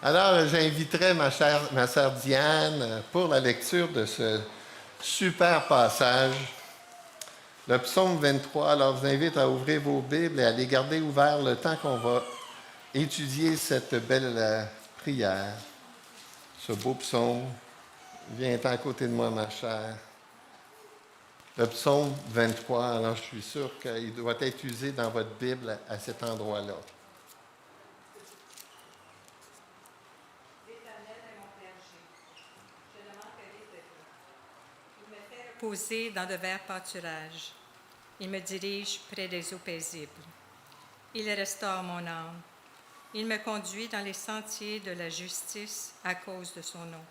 Alors, j'inviterai ma sœur Diane pour la lecture de ce super passage, le psaume 23. Alors, je vous invite à ouvrir vos Bibles et à les garder ouverts le temps qu'on va étudier cette belle prière, ce beau psaume. Viens à côté de moi, ma chère. Le psaume 23, alors je suis sûr qu'il doit être utilisé dans votre Bible à cet endroit-là. Posé dans de verts pâturages. Il me dirige près des eaux paisibles. Il restaure mon âme. Il me conduit dans les sentiers de la justice à cause de son nom.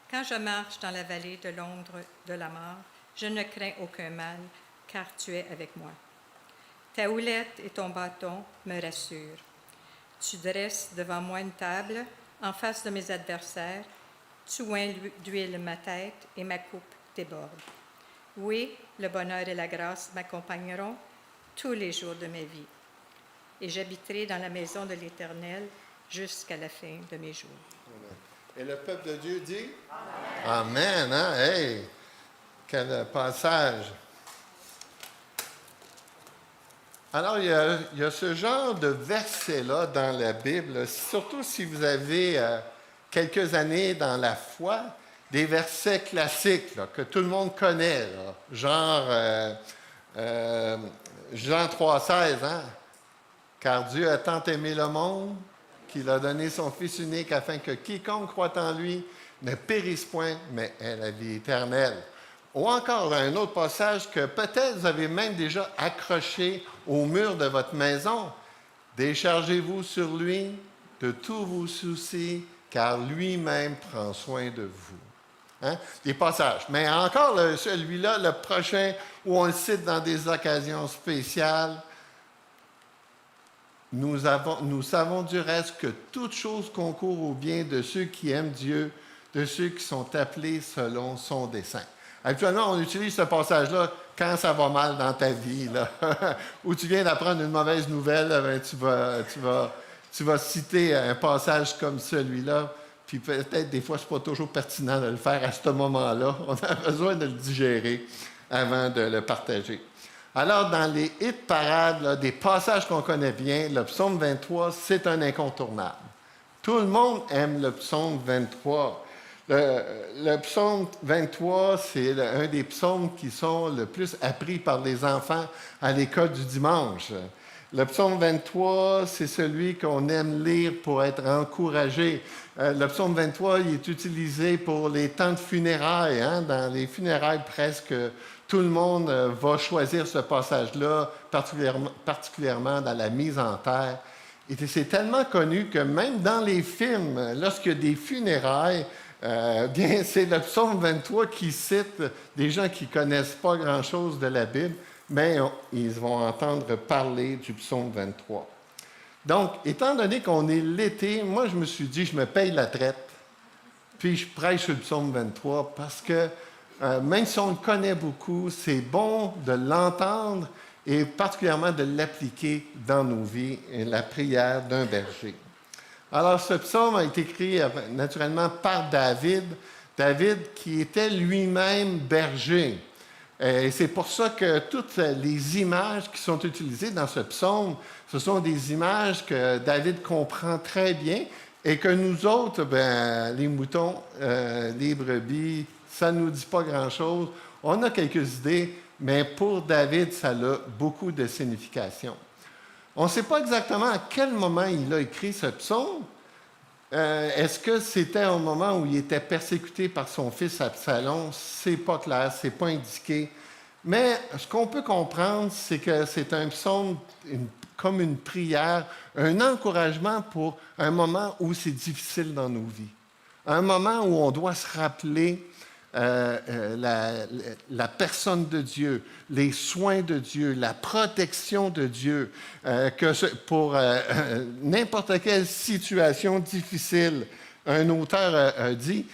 Quand je marche dans la vallée de l'ombre de la mort, je ne crains aucun mal, car tu es avec moi. Ta houlette et ton bâton me rassurent. Tu dresses devant moi une table en face de mes adversaires. Tu oins d'huile ma tête et ma coupe déborde. Oui, le bonheur et la grâce m'accompagneront tous les jours de ma vie. Et j'habiterai dans la maison de l'Éternel jusqu'à la fin de mes jours. Et le peuple de Dieu dit? Amen. Hein? Hey, quel passage. Alors, il y a ce genre de verset-là dans la Bible, surtout si vous avez quelques années dans la foi, des versets classiques là, que tout le monde connaît, là, genre Jean 3,16, hein? Car Dieu a tant aimé le monde qu'il a donné son Fils unique afin que quiconque croit en lui ne périsse point, mais ait la vie éternelle. Ou encore un autre passage que peut-être vous avez même déjà accroché au mur de votre maison. Déchargez-vous sur lui de tous vos soucis, car lui-même prend soin de vous. Hein? Des passages. Mais encore celui-là, le prochain, où on le cite dans des occasions spéciales, nous savons du reste que toute chose concourt au bien de ceux qui aiment Dieu, de ceux qui sont appelés selon son dessein. Actuellement, on utilise ce passage-là quand ça va mal dans ta vie, là, où tu viens d'apprendre une mauvaise nouvelle, ben, tu vas citer un passage comme celui-là, puis peut-être des fois, ce n'est pas toujours pertinent de le faire à ce moment-là. On a besoin de le digérer avant de le partager. Alors, dans les hits parades, là, des passages qu'on connaît bien, le psaume 23, c'est un incontournable. Tout le monde aime le psaume 23. Le psaume 23, c'est un des psaumes qui sont le plus appris par les enfants à l'école du dimanche. Le psaume 23, c'est celui qu'on aime lire pour être encouragé. Le psaume 23, il est utilisé pour les temps de funérailles. Hein? Dans les funérailles, presque tout le monde va choisir ce passage-là, particulièrement dans la mise en terre. Et c'est tellement connu que même dans les films, lorsqu'il y a des funérailles, bien, c'est le psaume 23 qui cite des gens qui ne connaissent pas grand-chose de la Bible, mais ils vont entendre parler du psaume 23. Donc, étant donné qu'on est l'été, moi, je me suis dit, je me paye la traite, puis je prêche sur le psaume 23 parce que même si on le connaît beaucoup, c'est bon de l'entendre et particulièrement de l'appliquer dans nos vies, et la prière d'un berger. Alors, ce psaume a été écrit naturellement par David, David qui était lui-même berger. Et c'est pour ça que toutes les images qui sont utilisées dans ce psaume, ce sont des images que David comprend très bien et que nous autres, ben, les moutons, les brebis, ça ne nous dit pas grand-chose. On a quelques idées, mais pour David, ça a beaucoup de signification. On ne sait pas exactement à quel moment il a écrit ce psaume. Est-ce que c'était au moment où il était persécuté par son fils Absalom? C'est pas clair, c'est pas indiqué. Mais ce qu'on peut comprendre, c'est que c'est un psaume comme une prière, un encouragement pour un moment où c'est difficile dans nos vies. Un moment où on doit se rappeler la personne de Dieu, les soins de Dieu, la protection de Dieu, que pour n'importe quelle situation difficile, un auteur a dit,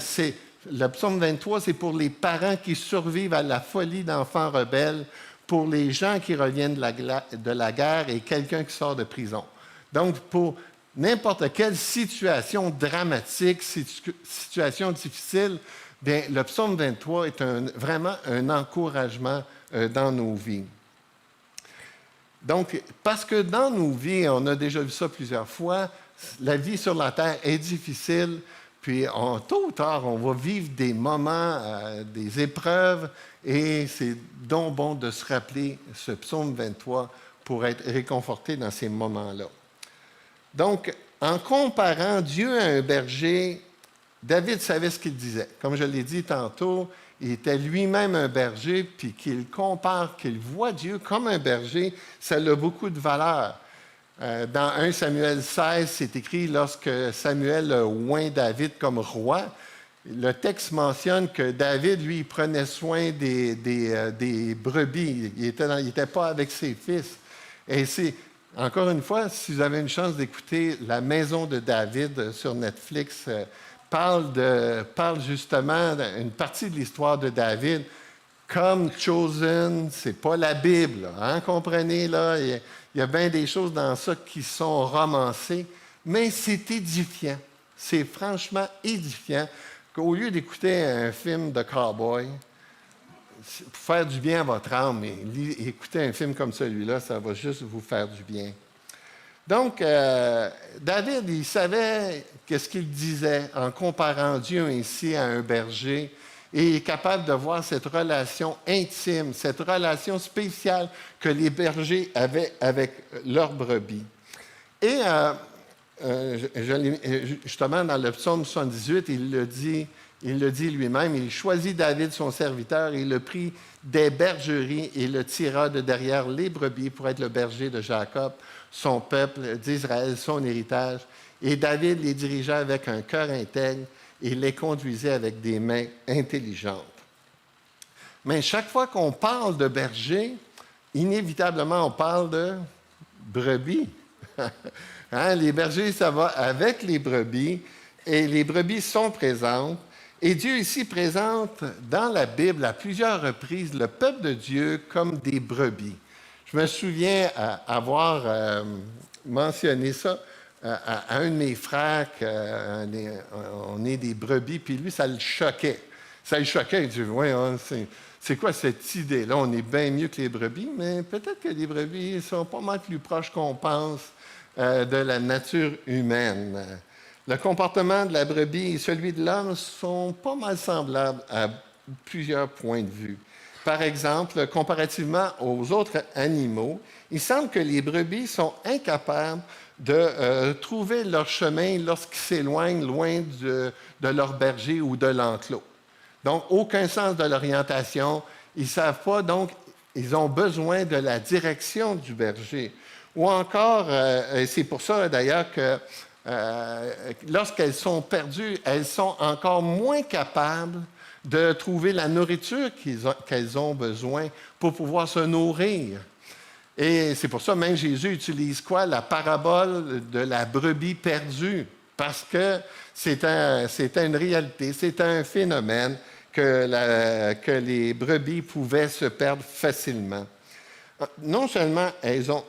c'est le psaume 23, c'est pour les parents qui survivent à la folie d'enfants rebelles, pour les gens qui reviennent de la guerre et quelqu'un qui sort de prison. Donc, pour n'importe quelle situation dramatique, situation difficile, bien, le psaume 23 est vraiment un encouragement dans nos vies. Donc, parce que dans nos vies, on a déjà vu ça plusieurs fois, la vie sur la terre est difficile, puis tôt ou tard, on va vivre des moments, des épreuves, et c'est donc bon de se rappeler ce psaume 23 pour être réconforté dans ces moments-là. Donc, en comparant Dieu à un berger, David savait ce qu'il disait. Comme je l'ai dit tantôt, il était lui-même un berger, puis qu'il compare, qu'il voit Dieu comme un berger, ça a beaucoup de valeur. Dans 1 Samuel 16, c'est écrit, lorsque Samuel oint David comme roi, le texte mentionne que David, lui, prenait soin des brebis. Il n'était pas avec ses fils. Et c'est, encore une fois, si vous avez une chance d'écouter La Maison de David sur Netflix, parle justement d'une partie de l'histoire de David comme Chosen. C'est pas la Bible, hein, comprenez, là? Il y a bien des choses dans ça qui sont romancées, mais c'est édifiant. C'est franchement édifiant qu'au lieu d'écouter un film de cow-boy, pour faire du bien à votre âme, mais écouter un film comme celui-là, ça va juste vous faire du bien. Donc, David, il savait qu'est-ce qu'il disait en comparant Dieu ainsi à un berger, et il est capable de voir cette relation intime, cette relation spéciale que les bergers avaient avec leurs brebis. Et justement, dans le psaume 78, il le dit lui-même, il choisit David, son serviteur, et le prit des bergeries et le tira de derrière les brebis pour être le berger de Jacob, son peuple, d'Israël, son héritage. Et David les dirigea avec un cœur intègre et les conduisait avec des mains intelligentes. Mais chaque fois qu'on parle de berger, inévitablement, on parle de brebis. Hein? Les bergers, ça va avec les brebis, et les brebis sont présentes. Et Dieu ici présente dans la Bible à plusieurs reprises le peuple de Dieu comme des brebis. Je me souviens avoir mentionné ça à un de mes frères, on est des brebis, puis lui, ça le choquait. Ça le choquait, il dit, oui, hein, c'est quoi cette idée-là? On est bien mieux que les brebis, mais peut-être que les brebis sont pas mal plus proches qu'on pense de la nature humaine. Le comportement de la brebis et celui de l'homme sont pas mal semblables à plusieurs points de vue. Par exemple, comparativement aux autres animaux, il semble que les brebis sont incapables de trouver leur chemin lorsqu'ils s'éloignent loin de leur berger ou de l'enclos. Donc, aucun sens de l'orientation. Ils ne savent pas, donc, ils ont besoin de la direction du berger. Ou encore, c'est pour ça d'ailleurs que lorsqu'elles sont perdues, elles sont encore moins capables de trouver la nourriture qu'elles ont besoin pour pouvoir se nourrir. Et c'est pour ça même Jésus utilise quoi? La parabole de la brebis perdue, parce que c'est une réalité, c'est un phénomène que les brebis pouvaient se perdre facilement. Non seulement elles sont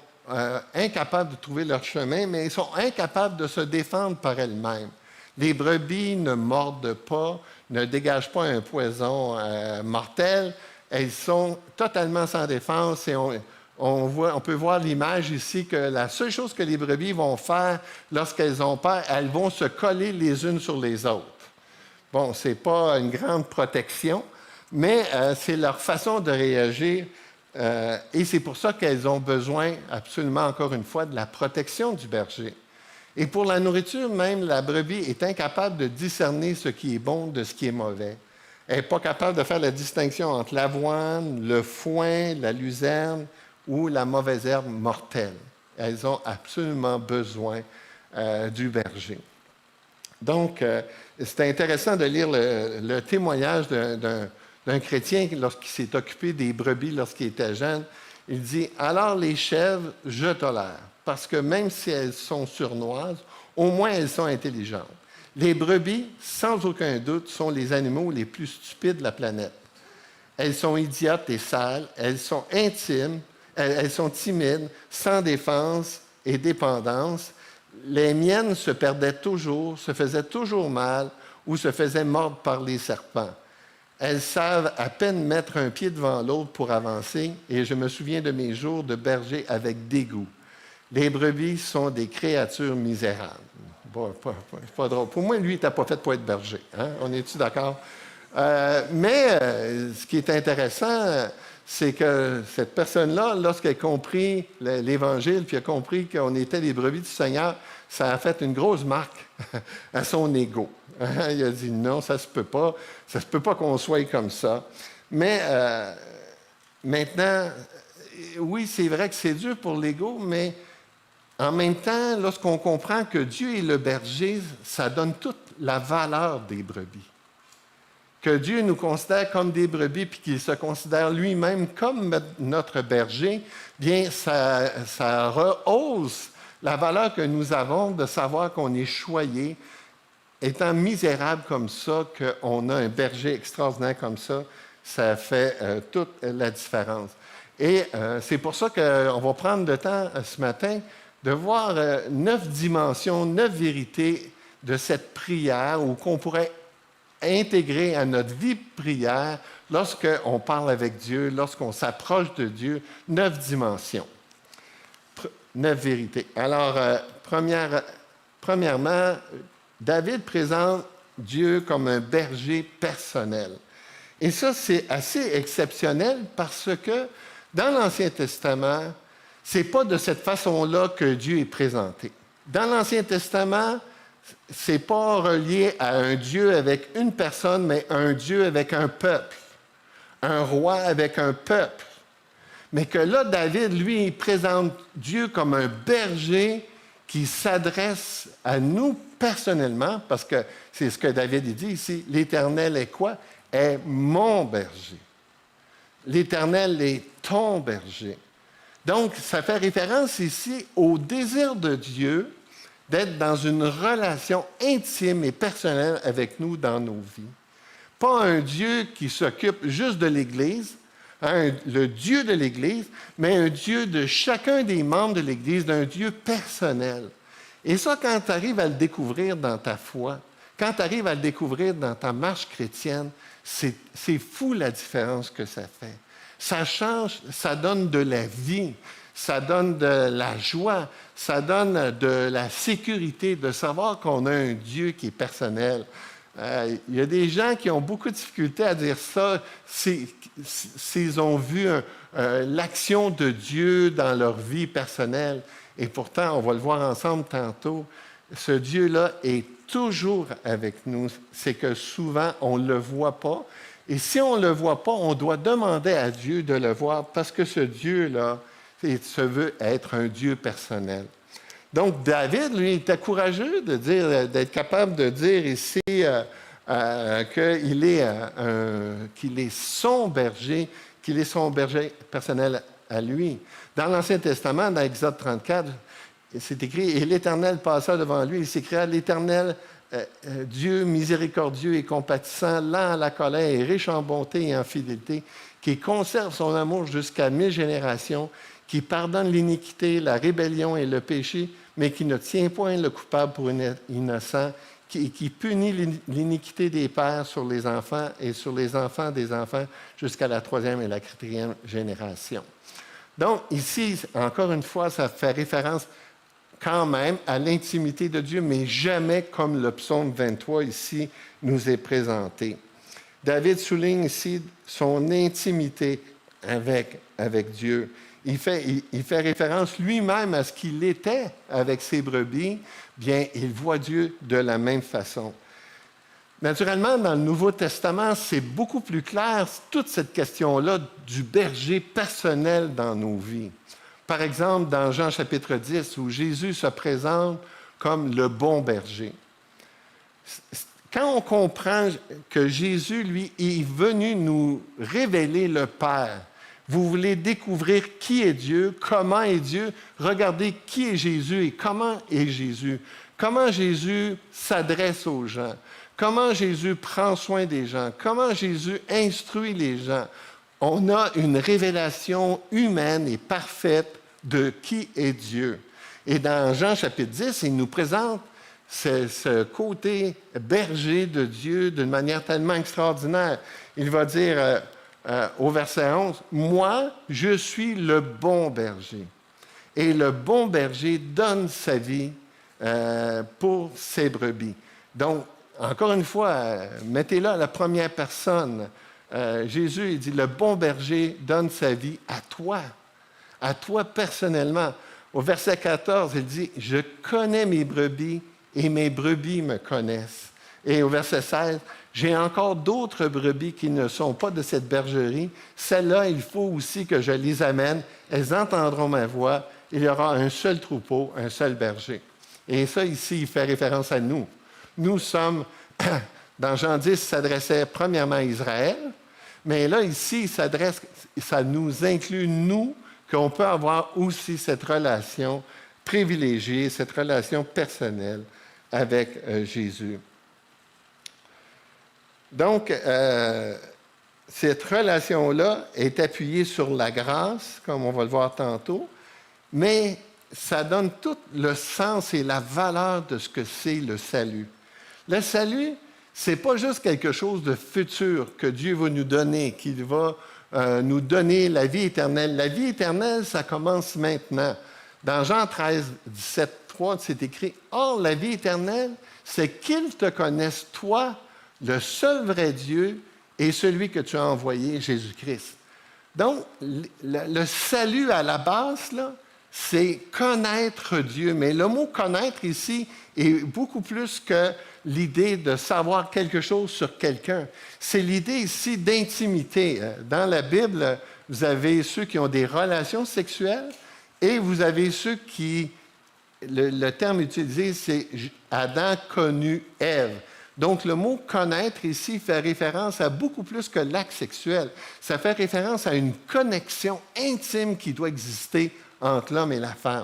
incapables de trouver leur chemin, mais elles sont incapables de se défendre par elles-mêmes. Les brebis ne mordent pas, ne dégagent pas un poison mortel. Elles sont totalement sans défense et on peut voir l'image ici que la seule chose que les brebis vont faire lorsqu'elles ont peur, elles vont se coller les unes sur les autres. Bon, ce n'est pas une grande protection, mais c'est leur façon de réagir et c'est pour ça qu'elles ont besoin absolument, encore une fois, de la protection du berger. Et pour la nourriture, même, la brebis est incapable de discerner ce qui est bon de ce qui est mauvais. Elle n'est pas capable de faire la distinction entre l'avoine, le foin, la luzerne ou la mauvaise herbe mortelle. Elles ont absolument besoin du berger. Donc, c'est intéressant de lire le témoignage d'un chrétien lorsqu'il s'est occupé des brebis lorsqu'il était jeune. Il dit « Alors les chèvres, je tolère, parce que même si elles sont sournoises, au moins elles sont intelligentes. Les brebis, sans aucun doute, sont les animaux les plus stupides de la planète. Elles sont idiotes et sales, elles sont intimes, elles sont timides, sans défense et dépendance. les miennes se perdaient toujours, se faisaient toujours mal ou se faisaient mordre par les serpents. Elles savent à peine mettre un pied devant l'autre pour avancer, et je me souviens de mes jours de berger avec dégoût. Les brebis sont des créatures misérables. Pas drôle. Pour moi, lui, il n'était pas fait pour être berger. Hein? On est-tu d'accord? Ce qui est intéressant, c'est que cette personne-là, lorsqu'elle a compris l'Évangile, puis a compris qu'on était les brebis du Seigneur, ça a fait une grosse marque à son ego. Il a dit non, ça se peut pas qu'on soit comme ça. Mais maintenant, oui, c'est vrai que c'est dur pour l'ego, mais en même temps, lorsqu'on comprend que Dieu est le berger, ça donne toute la valeur des brebis. Que Dieu nous considère comme des brebis puis qu'il se considère lui-même comme notre berger, bien, ça rehausse la valeur que nous avons de savoir qu'on est choyé. Étant misérable comme ça, qu'on a un berger extraordinaire comme ça fait toute la différence. Et c'est pour ça qu'on va prendre le temps ce matin de voir 9 dimensions, 9 vérités de cette prière ou qu'on pourrait intégrer à notre vie de prière lorsqu'on parle avec Dieu, lorsqu'on s'approche de Dieu, 9 dimensions, 9 vérités. Alors, premièrement, David présente Dieu comme un berger personnel. Et ça, c'est assez exceptionnel parce que dans l'Ancien Testament, ce n'est pas de cette façon-là que Dieu est présenté. Dans l'Ancien Testament, ce n'est pas relié à un Dieu avec une personne, mais un Dieu avec un peuple, un roi avec un peuple. Mais que là, David, lui, il présente Dieu comme un berger qui s'adresse à nous personnellement, parce que c'est ce que David dit ici, l'Éternel est quoi? Est mon berger. L'Éternel est ton berger. Donc, ça fait référence ici au désir de Dieu d'être dans une relation intime et personnelle avec nous dans nos vies. Pas un Dieu qui s'occupe juste de l'Église, le Dieu de l'Église, mais un Dieu de chacun des membres de l'Église, d'un Dieu personnel. Et ça, quand tu arrives à le découvrir dans ta foi, quand tu arrives à le découvrir dans ta marche chrétienne, c'est fou la différence que ça fait. Ça change, ça donne de la vie, ça donne de la joie, ça donne de la sécurité de savoir qu'on a un Dieu qui est personnel. Il y a des gens qui ont beaucoup de difficultés à dire ça s'ils ont vu l'action de Dieu dans leur vie personnelle. Et pourtant, on va le voir ensemble tantôt, ce Dieu-là est toujours avec nous. C'est que souvent, on ne le voit pas. Et si on ne le voit pas, on doit demander à Dieu de le voir parce que ce Dieu-là se veut être un Dieu personnel. Donc, David, lui, était courageux d'être capable de dire ici qu'il est son berger, qu'il est son berger personnel à lui. Dans l'Ancien Testament, dans Exode 34, c'est écrit « Et l'Éternel passa devant lui, il s'écria « L'Éternel, Dieu miséricordieux et compatissant, lent à la colère et riche en bonté et en fidélité, qui conserve son amour jusqu'à 1000 générations, qui pardonne l'iniquité, la rébellion et le péché, mais qui ne tient point le coupable pour innocent, qui punit l'iniquité des pères sur les enfants et sur les enfants des enfants jusqu'à la 3e et la 4e génération. » Donc, ici, encore une fois, ça fait référence quand même à l'intimité de Dieu, mais jamais comme le psaume 23 ici nous est présenté. David souligne ici son intimité avec Dieu. Il fait référence lui-même à ce qu'il était avec ses brebis. Bien, il voit Dieu de la même façon. Naturellement, dans le Nouveau Testament, c'est beaucoup plus clair, toute cette question-là du berger personnel dans nos vies. Par exemple, dans Jean chapitre 10, où Jésus se présente comme le bon berger. Quand on comprend que Jésus, lui, est venu nous révéler le Père, vous voulez découvrir qui est Dieu, comment est Dieu, regardez qui est Jésus et comment est Jésus. Comment Jésus s'adresse aux gens, comment Jésus prend soin des gens, comment Jésus instruit les gens. On a une révélation humaine et parfaite de qui est Dieu. Et dans Jean chapitre 10, il nous présente ce côté berger de Dieu d'une manière tellement extraordinaire. Il va dire au verset 11, « Moi, je suis le bon berger. Et le bon berger donne sa vie pour ses brebis. » Donc, encore une fois, mettez-le à la première personne. Jésus, il dit, le bon berger donne sa vie à toi personnellement. Au verset 14, il dit, je connais mes brebis et mes brebis me connaissent. Et au verset 16, j'ai encore d'autres brebis qui ne sont pas de cette bergerie. Celles-là, il faut aussi que je les amène. Elles entendront ma voix. Il y aura un seul troupeau, un seul berger. Et ça, ici, il fait référence à nous. Nous sommes, dans Jean 10, il s'adressait premièrement à Israël, mais là, ici, ça nous inclut, nous, qu'on peut avoir aussi cette relation privilégiée, cette relation personnelle avec Jésus. Donc, cette relation-là est appuyée sur la grâce, comme on va le voir tantôt, mais ça donne tout le sens et la valeur de ce que c'est le salut. Le salut, ce n'est pas juste quelque chose de futur que Dieu va nous donner, qu'il va nous donner la vie éternelle. La vie éternelle, ça commence maintenant. Dans Jean 13, 17, 3, c'est écrit « Or, la vie éternelle, c'est qu'ils te connaissent, toi, le seul vrai Dieu, et celui que tu as envoyé, Jésus-Christ. » Donc, le salut à la base, là, c'est connaître Dieu. Mais le mot « connaître » ici est beaucoup plus que l'idée de savoir quelque chose sur quelqu'un. C'est l'idée ici d'intimité. Dans la Bible, vous avez ceux qui ont des relations sexuelles et vous avez ceux qui... Le terme utilisé, c'est « Adam connut Ève ». Donc, le mot « connaître » ici fait référence à beaucoup plus que l'acte sexuel. Ça fait référence à une connexion intime qui doit exister entre l'homme et la femme.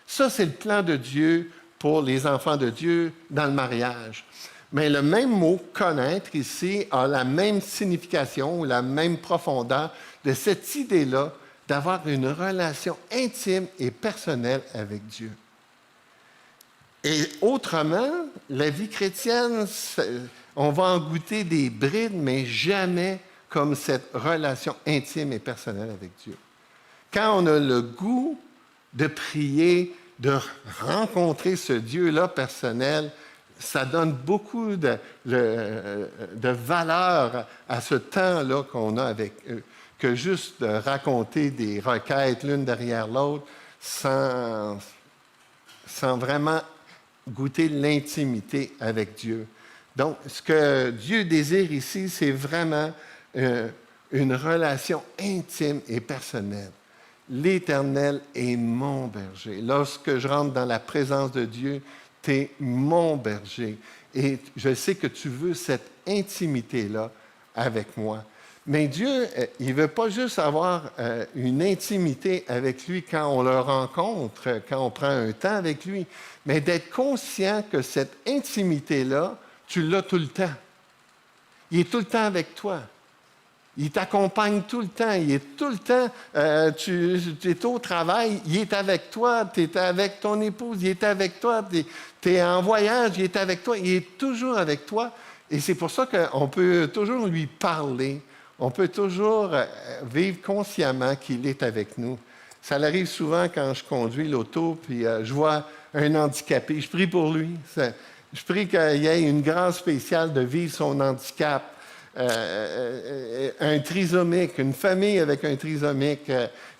Ça, c'est le plan de Dieu pour les enfants de Dieu dans le mariage. Mais le même mot « connaître » ici a la même signification ou la même profondeur de cette idée-là d'avoir une relation intime et personnelle avec Dieu. Et autrement, la vie chrétienne, on va en goûter des brides, mais jamais comme cette relation intime et personnelle avec Dieu. Quand on a le goût de prier, de rencontrer ce Dieu-là personnel, ça donne beaucoup de valeur à ce temps-là qu'on a avec eux, que juste de raconter des requêtes l'une derrière l'autre sans vraiment goûter l'intimité avec Dieu. Donc, ce que Dieu désire ici, c'est vraiment une relation intime et personnelle. L'Éternel est mon berger. Lorsque je rentre dans la présence de Dieu, tu es mon berger. Et je sais que tu veux cette intimité-là avec moi. Mais Dieu, il ne veut pas juste avoir une intimité avec lui quand on le rencontre, quand on prend un temps avec lui, mais d'être conscient que cette intimité-là, tu l'as tout le temps. Il est tout le temps avec toi. Il t'accompagne tout le temps. Il est tout le temps, tu es au travail, il est avec toi, tu es avec ton épouse, il est avec toi, tu es en voyage, il est avec toi, il est toujours avec toi. Et c'est pour ça qu'on peut toujours lui parler, on peut toujours vivre consciemment qu'il est avec nous. Ça arrive souvent quand je conduis l'auto, puis je vois un handicapé, je prie pour lui. Je prie qu'il y ait une grâce spéciale de vivre son handicap. Un trisomique, une famille avec un trisomique,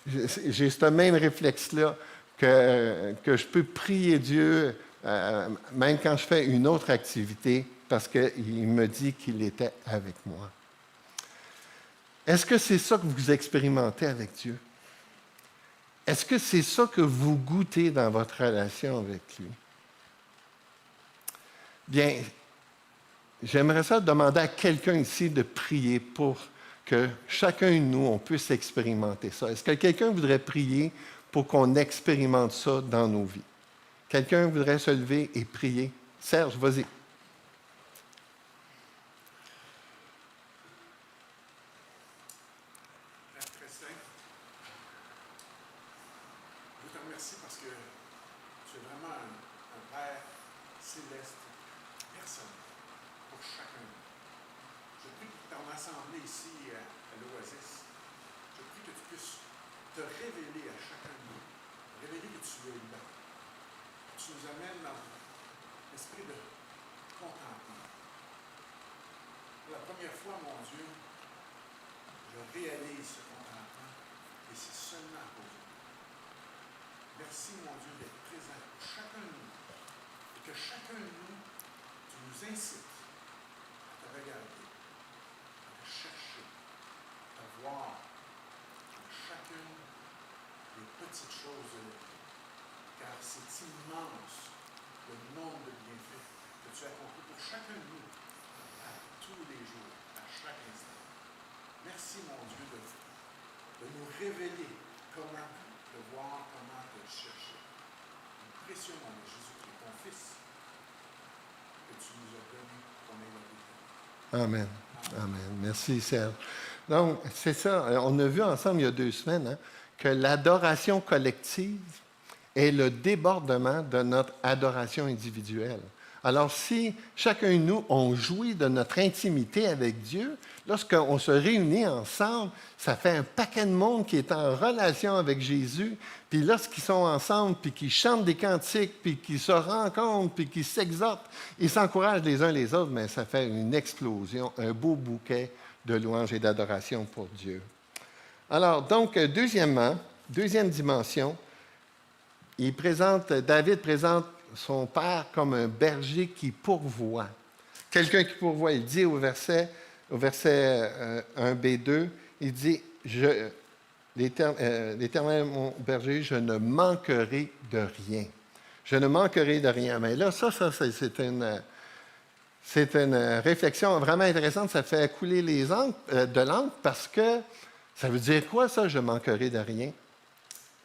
j'ai ce même réflexe-là que je peux prier Dieu, même quand je fais une autre activité, parce qu'il me dit qu'il était avec moi. Est-ce que c'est ça que vous expérimentez avec Dieu? Est-ce que c'est ça que vous goûtez dans votre relation avec lui? Bien, j'aimerais ça demander à quelqu'un ici de prier pour que chacun de nous, on puisse expérimenter ça. Est-ce que quelqu'un voudrait prier pour qu'on expérimente ça dans nos vies? Quelqu'un voudrait se lever et prier? Serge, vas-y. Très simple. Je te remercie parce que ici à l'Oasis, je prie que tu puisses te révéler à chacun de nous, révéler que tu es là, que tu nous amènes dans l'esprit de contentement. Pour la première fois, mon Dieu, je réalise ce contentement et c'est seulement à cause de toi. Merci, mon Dieu, d'être présent pour chacun de nous et que chacun de nous, tu nous incites à te regarder, à te chercher, à voir dans chacune des petites choses de la vie. Car c'est immense le nombre de bienfaits que tu as accomplis pour chacun de nous à tous les jours, à chaque instant. Merci, mon Dieu, de nous révéler comment te voir, comment te chercher. Nous précieux nom de Jésus-Christ, ton Fils, que tu nous as donné ton éloignement. Amen. Amen. Merci, Serge. Donc, c'est ça. On a vu ensemble il y a 2 semaines que l'adoration collective est le débordement de notre adoration individuelle. Alors, si chacun de nous, on jouit de notre intimité avec Dieu, lorsqu'on se réunit ensemble, ça fait un paquet de monde qui est en relation avec Jésus. Puis lorsqu'ils sont ensemble, puis qu'ils chantent des cantiques, puis qu'ils se rencontrent, puis qu'ils s'exhortent, ils s'encouragent les uns les autres, mais ça fait une explosion, un beau bouquet de louanges et d'adoration pour Dieu. Alors, donc, deuxième dimension, David présente son père comme un berger qui pourvoit. Quelqu'un qui pourvoit. Il dit au verset 1b2, il dit l'Éternel mon berger, je ne manquerai de rien. Je ne manquerai de rien. Mais là, c'est une réflexion vraiment intéressante. Ça fait couler de l'encre parce que ça veut dire quoi, ça, je ne manquerai de rien?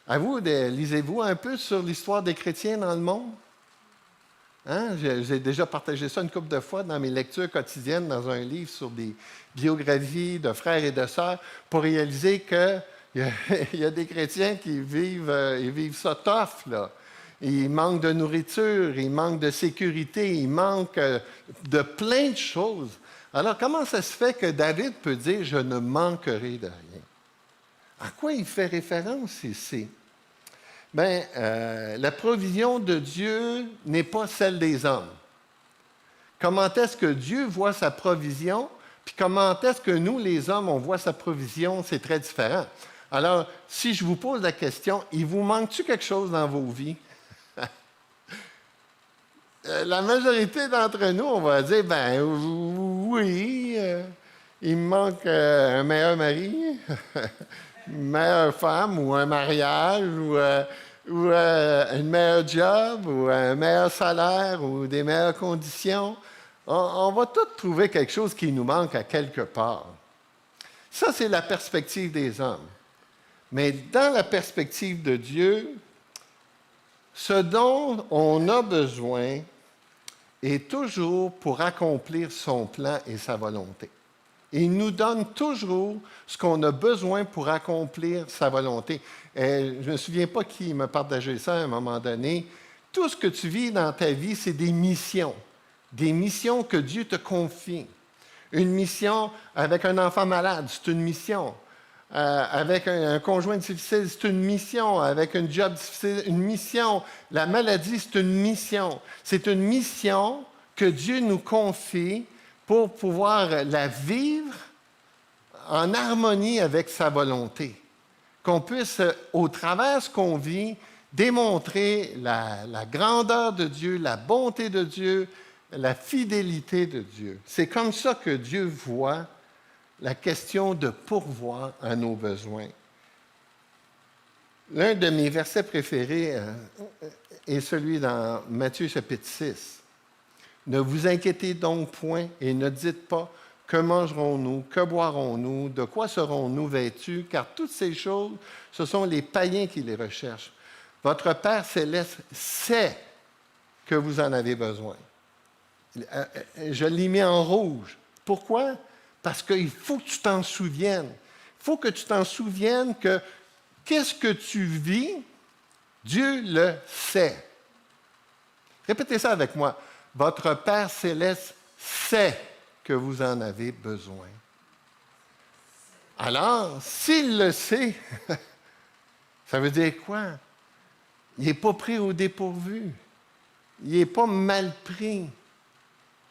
Lisez-vous un peu sur l'histoire des chrétiens dans le monde? Hein? J'ai déjà partagé ça une couple de fois dans mes lectures quotidiennes dans un livre sur des biographies de frères et de sœurs pour réaliser qu'il y a des chrétiens qui vivent ça tough, là. Ils manquent de nourriture, ils manquent de sécurité, ils manquent de plein de choses. Alors, comment ça se fait que David peut dire « Je ne manquerai de rien » ? À quoi il fait référence ici? Bien, la provision de Dieu n'est pas celle des hommes. Comment est-ce que Dieu voit sa provision, puis comment est-ce que nous, les hommes, on voit sa provision, c'est très différent. Alors, si je vous pose la question, il vous manque-tu quelque chose dans vos vies? La majorité d'entre nous, on va dire, ben oui, il me manque un meilleur mari, une meilleure femme, ou un mariage, ou un meilleur job, ou un meilleur salaire, ou des meilleures conditions. On va tous trouver quelque chose qui nous manque à quelque part. Ça, c'est la perspective des hommes. Mais dans la perspective de Dieu, ce dont on a besoin est toujours pour accomplir son plan et sa volonté. Il nous donne toujours ce qu'on a besoin pour accomplir sa volonté. Je ne me souviens pas qui m'a partagé ça à un moment donné. Tout ce que tu vis dans ta vie, c'est des missions que Dieu te confie. Une mission avec un enfant malade, c'est une mission. Avec un conjoint difficile, c'est une mission. Avec un job difficile, une mission. La maladie, c'est une mission. C'est une mission que Dieu nous confie pour pouvoir la vivre en harmonie avec sa volonté. Qu'on puisse, au travers de ce qu'on vit, démontrer la grandeur de Dieu, la bonté de Dieu, la fidélité de Dieu. C'est comme ça que Dieu voit la question de pourvoir à nos besoins. L'un de mes versets préférés est celui dans Matthieu chapitre 6. « Ne vous inquiétez donc point et ne dites pas « Que mangerons-nous? Que boirons-nous? De quoi serons-nous vêtus? » Car toutes ces choses, ce sont les païens qui les recherchent. Votre Père céleste sait que vous en avez besoin. Je l'ai mis en rouge. Pourquoi? Parce qu'il faut que tu t'en souviennes. Il faut que tu t'en souviennes que qu'est-ce que tu vis, Dieu le sait. Répétez ça avec moi. Votre Père céleste sait que vous en avez besoin. Alors, s'il le sait, ça veut dire quoi? Il n'est pas pris au dépourvu. Il n'est pas mal pris.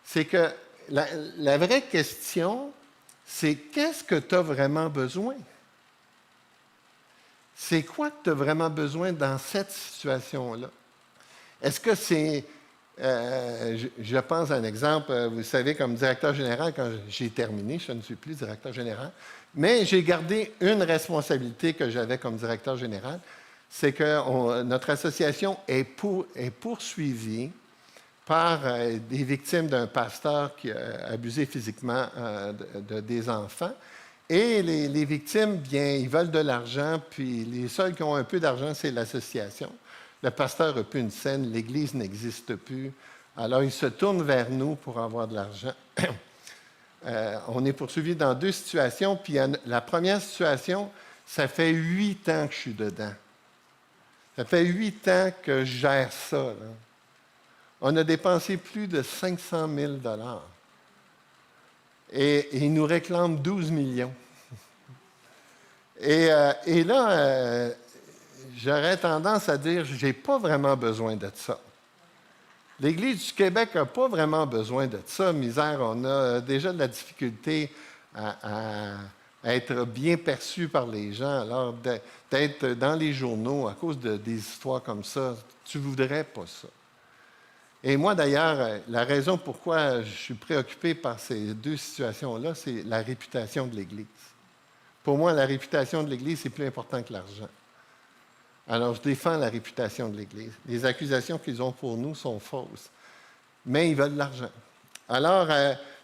C'est que la vraie question, c'est qu'est-ce que tu as vraiment besoin? C'est quoi que tu as vraiment besoin dans cette situation-là? Est-ce que c'est... je pense à un exemple, vous savez, comme directeur général, quand j'ai terminé, je ne suis plus directeur général, mais j'ai gardé une responsabilité que j'avais comme directeur général, c'est que notre association est poursuivie par des victimes d'un pasteur qui a abusé physiquement des enfants. Et les victimes, bien, ils veulent de l'argent, puis les seuls qui ont un peu d'argent, c'est l'association. Le pasteur n'a plus une scène, l'Église n'existe plus. Alors, ils se tournent vers nous pour avoir de l'argent. On est poursuivis dans 2 situations, puis la première situation, ça fait 8 ans que je suis dedans. Ça fait 8 ans que je gère ça, là. On a dépensé plus de 500 000 $. Et ils nous réclament 12 millions. Et là, j'aurais tendance à dire, je n'ai pas vraiment besoin de ça. L'Église du Québec n'a pas vraiment besoin de ça. Misère, on a déjà de la difficulté à être bien perçu par les gens. Alors, d'être dans les journaux à cause des histoires comme ça, tu ne voudrais pas ça. Et moi, d'ailleurs, la raison pourquoi je suis préoccupé par ces 2 situations-là, c'est la réputation de l'Église. Pour moi, la réputation de l'Église, c'est plus important que l'argent. Alors, je défends la réputation de l'Église. Les accusations qu'ils ont pour nous sont fausses, mais ils veulent de l'argent. Alors,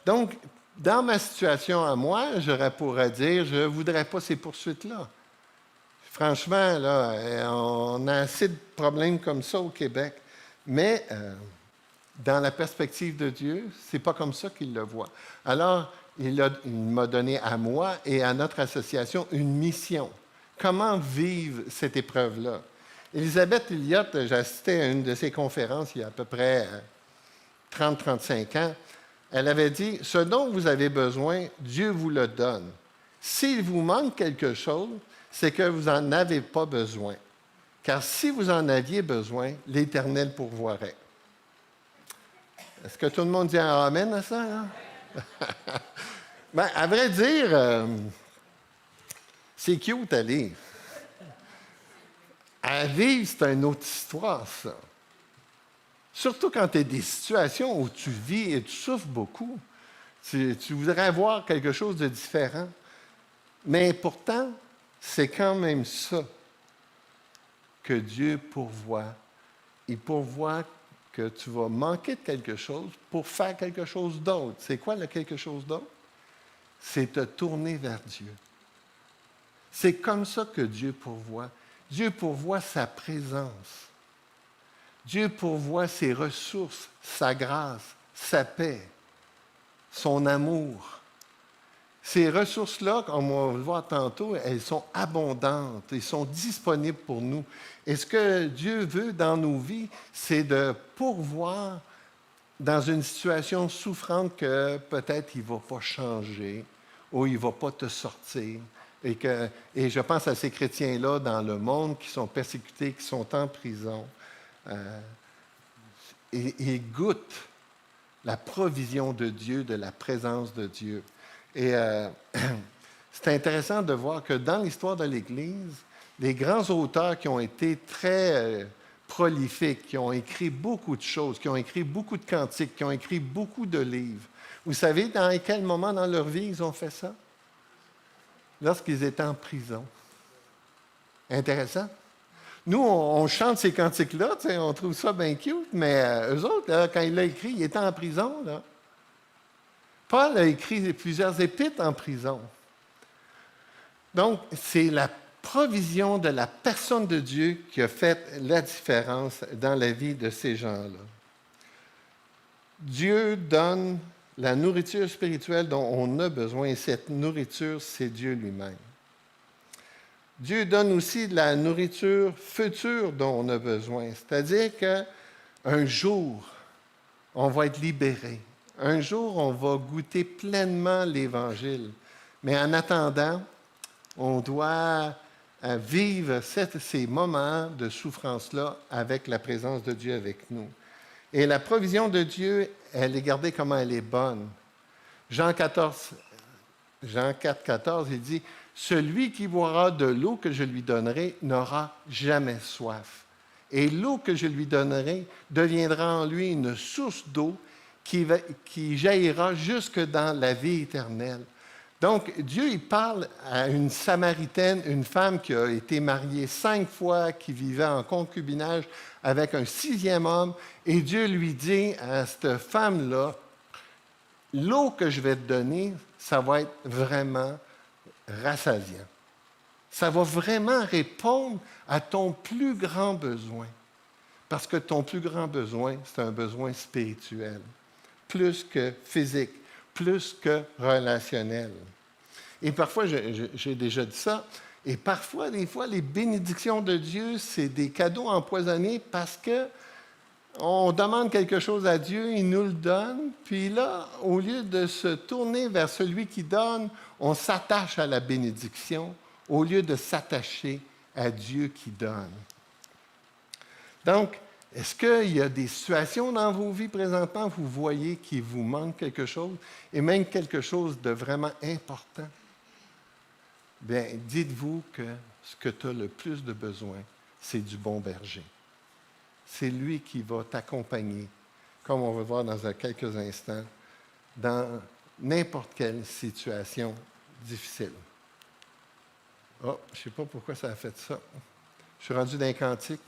donc, dans ma situation à moi, j'aurais pourrais dire, je ne voudrais pas ces poursuites-là. Franchement, là, on a assez de problèmes comme ça au Québec, mais dans la perspective de Dieu, ce n'est pas comme ça qu'il le voit. Alors, il m'a donné à moi et à notre association une mission. Comment vivre cette épreuve-là? Élisabeth Elliott, j'ai assisté à une de ses conférences il y a à peu près 30-35 ans. Elle avait dit, « Ce dont vous avez besoin, Dieu vous le donne. S'il vous manque quelque chose, c'est que vous n'en avez pas besoin. Car si vous en aviez besoin, l'Éternel pourvoirait. » Est-ce que tout le monde dit un amen à ça? Là? Bien, à vrai dire, c'est cute à lire. À vivre, c'est une autre histoire, ça. Surtout quand tu as des situations où tu vis et tu souffres beaucoup. Tu voudrais voir quelque chose de différent. Mais pourtant, c'est quand même ça que Dieu pourvoit. Il pourvoit que tu vas manquer de quelque chose pour faire quelque chose d'autre. C'est quoi le quelque chose d'autre? C'est te tourner vers Dieu. C'est comme ça que Dieu pourvoit. Dieu pourvoit sa présence. Dieu pourvoit ses ressources, sa grâce, sa paix, son amour. Ces ressources-là, comme on va le voir tantôt, elles sont abondantes, elles sont disponibles pour nous. Et ce que Dieu veut dans nos vies, c'est de pourvoir dans une situation souffrante que peut-être il ne va pas changer ou il ne va pas te sortir. Et je pense à ces chrétiens-là dans le monde qui sont persécutés, qui sont en prison. Et ils goûtent la provision de Dieu, de la présence de Dieu. Et c'est intéressant de voir que dans l'histoire de l'Église, les grands auteurs qui ont été très prolifiques, qui ont écrit beaucoup de choses, qui ont écrit beaucoup de cantiques, qui ont écrit beaucoup de livres, vous savez dans quel moment dans leur vie ils ont fait ça? Lorsqu'ils étaient en prison. Intéressant. Nous, on chante ces cantiques-là, on trouve ça bien cute, mais eux autres, là, quand il l'a écrit, ils étaient en prison, là. Paul a écrit plusieurs épîtres en prison. Donc, c'est la provision de la personne de Dieu qui a fait la différence dans la vie de ces gens-là. Dieu donne la nourriture spirituelle dont on a besoin, et cette nourriture, c'est Dieu lui-même. Dieu donne aussi de la nourriture future dont on a besoin, c'est-à-dire qu'un jour, on va être libéré. Un jour, on va goûter pleinement l'Évangile. Mais en attendant, on doit vivre ces moments de souffrance-là avec la présence de Dieu avec nous. Et la provision de Dieu, elle est gardée comment elle est bonne. Jean 4, 14, il dit « Celui qui boira de l'eau que je lui donnerai n'aura jamais soif. Et l'eau que je lui donnerai deviendra en lui une source d'eau qui jaillira jusque dans la vie éternelle. » Donc, Dieu, il parle à une Samaritaine, une femme qui a été mariée 5 fois, qui vivait en concubinage avec un 6e homme, et Dieu lui dit à cette femme-là, « L'eau que je vais te donner, ça va être vraiment rassasiant. Ça va vraiment répondre à ton plus grand besoin. Parce que ton plus grand besoin, c'est un besoin spirituel, plus que physique, plus que relationnel. » Et parfois, j'ai déjà dit ça, et parfois, des fois, les bénédictions de Dieu, c'est des cadeaux empoisonnés parce que on demande quelque chose à Dieu, il nous le donne, puis là, au lieu de se tourner vers celui qui donne, on s'attache à la bénédiction au lieu de s'attacher à Dieu qui donne. Donc, est-ce qu'il y a des situations dans vos vies présentement où vous voyez qu'il vous manque quelque chose, et même quelque chose de vraiment important? Bien, dites-vous que ce que tu as le plus de besoin, c'est du bon berger. C'est lui qui va t'accompagner, comme on va voir dans quelques instants, dans n'importe quelle situation difficile. Oh, je ne sais pas pourquoi ça a fait ça. Je suis rendu dans un cantique.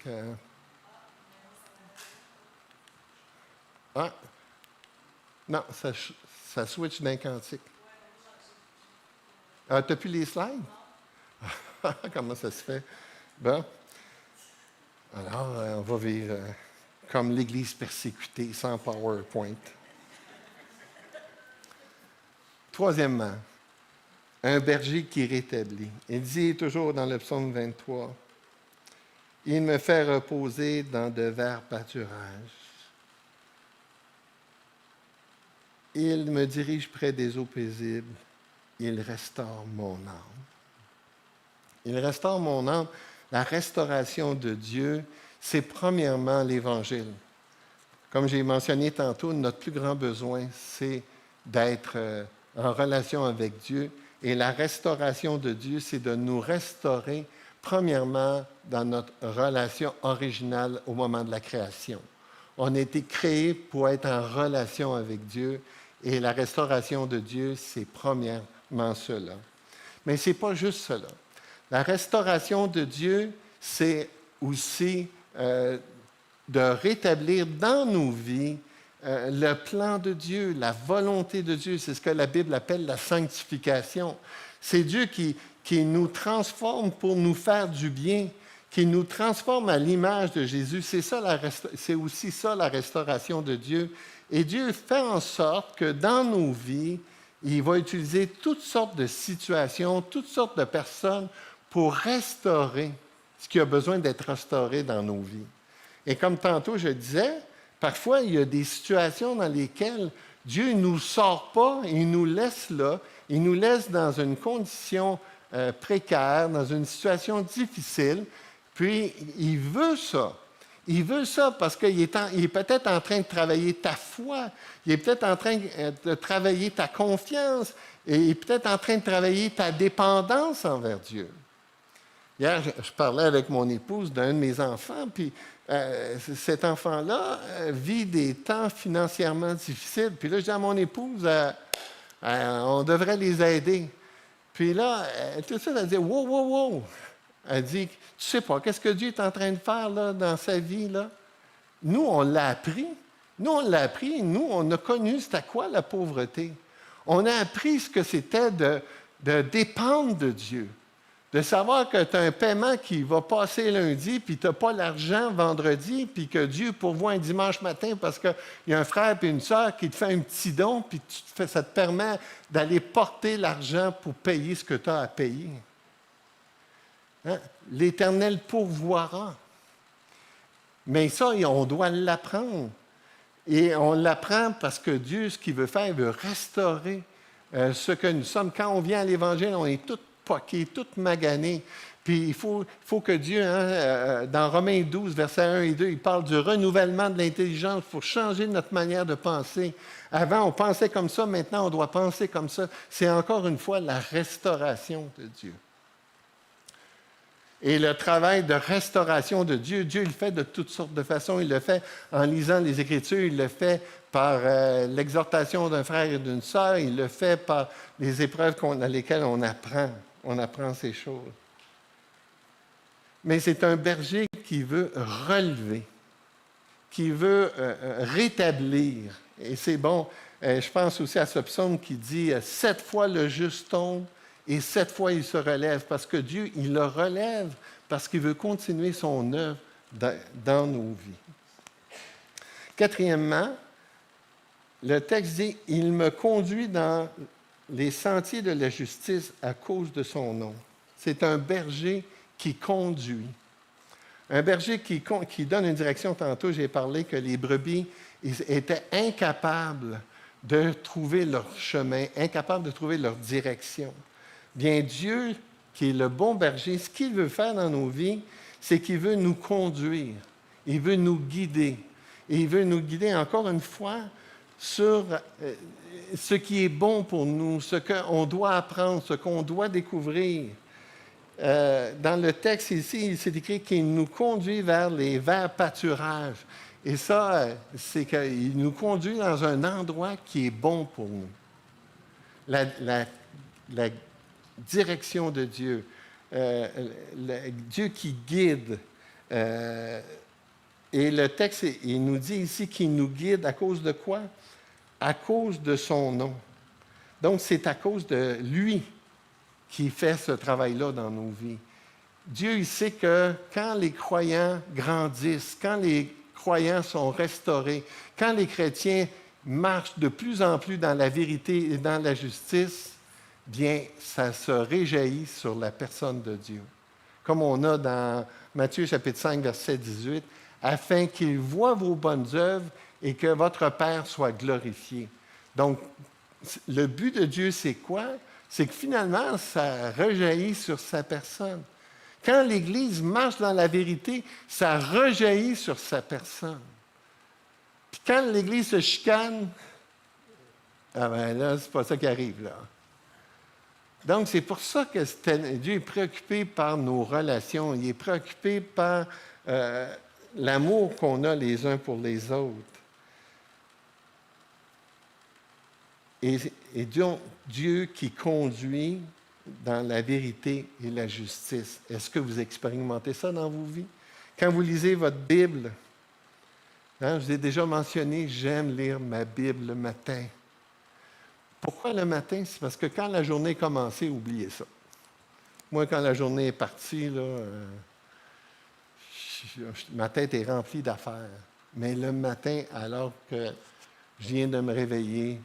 Ah! Non, ça switch d'un cantique. Ah, tu n'as plus les slides? Comment ça se fait? Bon. Alors, on va vivre comme l'Église persécutée, sans PowerPoint. Troisièmement, un berger qui rétablit. Il dit toujours dans le psaume 23, « Il me fait reposer dans de verts pâturages. Il me dirige près des eaux paisibles. Il restaure mon âme. » Il restaure mon âme. La restauration de Dieu, c'est premièrement l'Évangile. Comme j'ai mentionné tantôt, notre plus grand besoin, c'est d'être en relation avec Dieu. Et la restauration de Dieu, c'est de nous restaurer, premièrement, dans notre relation originale au moment de la création. On a été créés pour être en relation avec Dieu, et la restauration de Dieu, c'est premièrement cela. Mais ce n'est pas juste cela. La restauration de Dieu, c'est aussi de rétablir dans nos vies le plan de Dieu, la volonté de Dieu. C'est ce que la Bible appelle la sanctification. C'est Dieu qui nous transforme pour nous faire du bien, qui nous transforme à l'image de Jésus. C'est aussi ça la restauration de Dieu. Et Dieu fait en sorte que dans nos vies, il va utiliser toutes sortes de situations, toutes sortes de personnes pour restaurer ce qui a besoin d'être restauré dans nos vies. Et comme tantôt je disais, parfois il y a des situations dans lesquelles Dieu ne nous sort pas, il nous laisse là, il nous laisse dans une condition précaire, dans une situation difficile, puis il veut ça. Il veut ça parce qu'il est peut-être en train de travailler ta foi, il est peut-être en train de travailler ta confiance, et il est peut-être en train de travailler ta dépendance envers Dieu. Hier, je parlais avec mon épouse d'un de mes enfants, puis cet enfant-là vit des temps financièrement difficiles. Puis là, je dis à mon épouse, on devrait les aider. Puis là, tout de suite, elle dit, wow, wow, wow. Elle dit, tu sais pas, qu'est-ce que Dieu est en train de faire là, dans sa vie, là? Nous, on l'a appris. Nous, on a connu c'était quoi la pauvreté. On a appris ce que c'était de dépendre de Dieu. De savoir que tu as un paiement qui va passer lundi, puis tu n'as pas l'argent vendredi, puis que Dieu pourvoit un dimanche matin parce qu'il y a un frère et une sœur qui te fait un petit don, puis ça te permet d'aller porter l'argent pour payer ce que tu as à payer. Hein? L'Éternel pourvoira. Mais ça, on doit l'apprendre. Et on l'apprend parce que Dieu, ce qu'il veut faire, il veut restaurer ce que nous sommes. Quand on vient à l'Évangile, on est tous poqué, tout magané. Puis il faut que Dieu, dans Romains 12, versets 1 et 2, il parle du renouvellement de l'intelligence pour changer notre manière de penser. Avant, on pensait comme ça, maintenant, on doit penser comme ça. C'est encore une fois la restauration de Dieu. Et le travail de restauration de Dieu, Dieu le fait de toutes sortes de façons. Il le fait en lisant les Écritures, il le fait par l'exhortation d'un frère et d'une sœur, il le fait par les épreuves dans lesquelles on apprend ces choses. Mais c'est un berger qui veut relever, qui veut rétablir. Et c'est bon, je pense aussi à ce psaume qui dit « 7 fois le juste tombe et 7 fois il se relève », parce que Dieu, il le relève parce qu'il veut continuer son œuvre dans nos vies. Quatrièmement, le texte dit « Il me conduit dans les sentiers de la justice à cause de son nom ». C'est un berger qui conduit. Un berger qui donne une direction. Tantôt, j'ai parlé que les brebis ils étaient incapables de trouver leur chemin, incapables de trouver leur direction. Bien, Dieu, qui est le bon berger, ce qu'il veut faire dans nos vies, c'est qu'il veut nous conduire. Il veut nous guider. Et il veut nous guider, encore une fois, sur ce qui est bon pour nous, ce qu'on doit apprendre, ce qu'on doit découvrir. Dans le texte ici, il s'est écrit qu'il nous conduit vers les verts pâturages. Et ça, c'est qu'il nous conduit dans un endroit qui est bon pour nous. La direction de Dieu, Dieu qui guide. Et le texte, il nous dit ici qu'il nous guide à cause de quoi? À cause de son nom. Donc, c'est à cause de lui qui fait ce travail-là dans nos vies. Dieu, il sait que quand les croyants grandissent, quand les croyants sont restaurés, quand les chrétiens marchent de plus en plus dans la vérité et dans la justice, bien, ça se réjaillit sur la personne de Dieu. Comme on a dans Matthieu chapitre 5, verset 18, « Afin qu'il voie vos bonnes œuvres et que votre Père soit glorifié. » Donc, le but de Dieu, c'est quoi? C'est que finalement, ça rejaillit sur sa personne. Quand l'Église marche dans la vérité, ça rejaillit sur sa personne. Puis quand l'Église se chicane, ah ben là, c'est pas ça qui arrive, là. Donc, c'est pour ça que Dieu est préoccupé par nos relations. Il est préoccupé par l'amour qu'on a les uns pour les autres. Et Dieu qui conduit dans la vérité et la justice. Est-ce que vous expérimentez ça dans vos vies? Quand vous lisez votre Bible, je vous ai déjà mentionné, j'aime lire ma Bible le matin. Pourquoi le matin? C'est parce que quand la journée est commencée, oubliez ça. Moi, quand la journée est partie, là, ma tête est remplie d'affaires. Mais le matin, alors que je viens de me réveiller,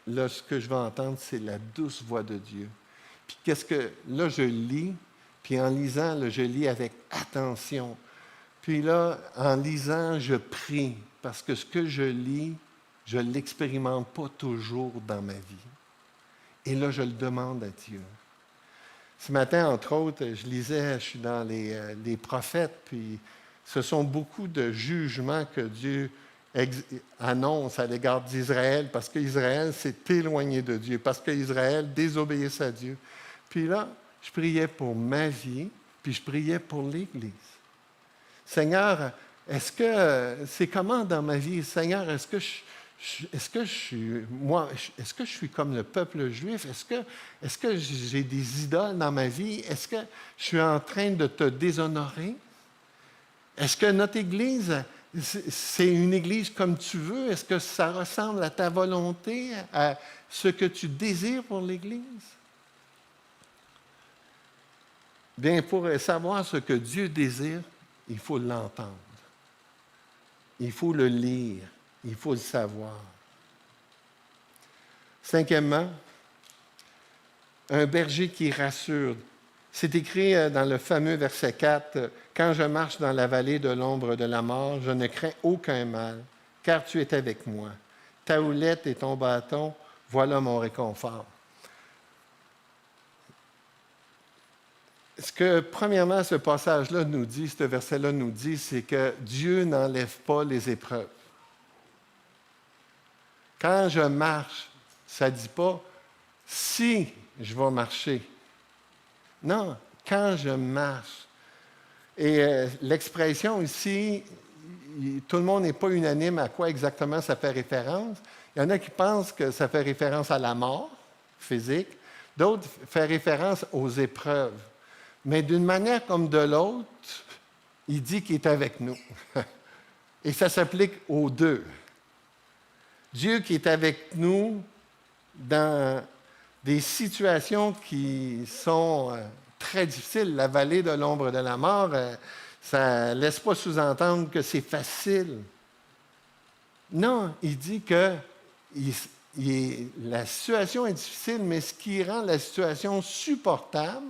là, ce que je vais entendre, c'est la douce voix de Dieu. Puis là, je lis, puis en lisant, là, je lis avec attention. Puis là, en lisant, je prie, parce que ce que je lis, je ne l'expérimente pas toujours dans ma vie. Et là, je le demande à Dieu. Ce matin, entre autres, je suis dans les prophètes, puis ce sont beaucoup de jugements que Dieu annonce à l'égard d'Israël, parce qu'Israël s'est éloigné de Dieu, parce qu'Israël désobéissait à Dieu. Puis là, je priais pour ma vie, puis je priais pour l'Église. Seigneur, est-ce que c'est comment dans ma vie? Seigneur, est-ce que je suis comme le peuple juif? Est-ce que j'ai des idoles dans ma vie? Est-ce que je suis en train de te déshonorer? Est-ce que notre Église, c'est une Église comme tu veux? Est-ce que ça ressemble à ta volonté, à ce que tu désires pour l'Église? Bien, pour savoir ce que Dieu désire, il faut l'entendre. Il faut le lire. Il faut le savoir. Cinquièmement, un berger qui rassure. C'est écrit dans le fameux verset 4, « Quand je marche dans la vallée de l'ombre de la mort, je ne crains aucun mal, car tu es avec moi. Ta houlette et ton bâton, voilà mon réconfort. » ce que, premièrement, ce passage-là nous dit, ce verset-là nous dit, c'est que Dieu n'enlève pas les épreuves. Quand je marche, ça ne dit pas « si je vais marcher ». Non, quand je marche. Et l'expression ici, tout le monde n'est pas unanime à quoi exactement ça fait référence. Il y en a qui pensent que ça fait référence à la mort physique, d'autres font référence aux épreuves. Mais d'une manière comme de l'autre, il dit qu'il est avec nous. Et ça s'applique aux deux. Dieu qui est avec nous dans des situations qui sont très difficiles. La vallée de l'ombre de la mort, ça ne laisse pas sous-entendre que c'est facile. Non, il dit que la situation est difficile, mais ce qui rend la situation supportable,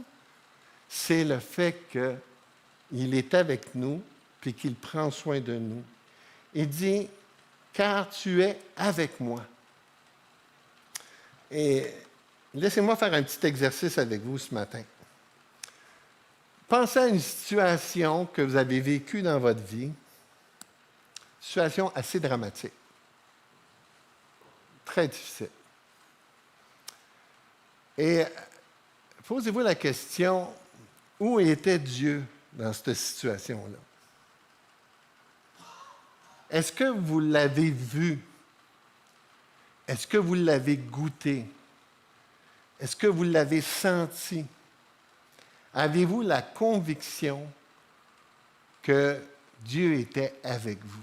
c'est le fait qu'il est avec nous puis qu'il prend soin de nous. Il dit « car tu es avec moi ». Et laissez-moi faire un petit exercice avec vous ce matin. Pensez à une situation que vous avez vécue dans votre vie, situation assez dramatique, très difficile. Et posez-vous la question, où était Dieu dans cette situation-là? Est-ce que vous l'avez vu? Est-ce que vous l'avez goûté? Est-ce que vous l'avez senti? Avez-vous la conviction que Dieu était avec vous?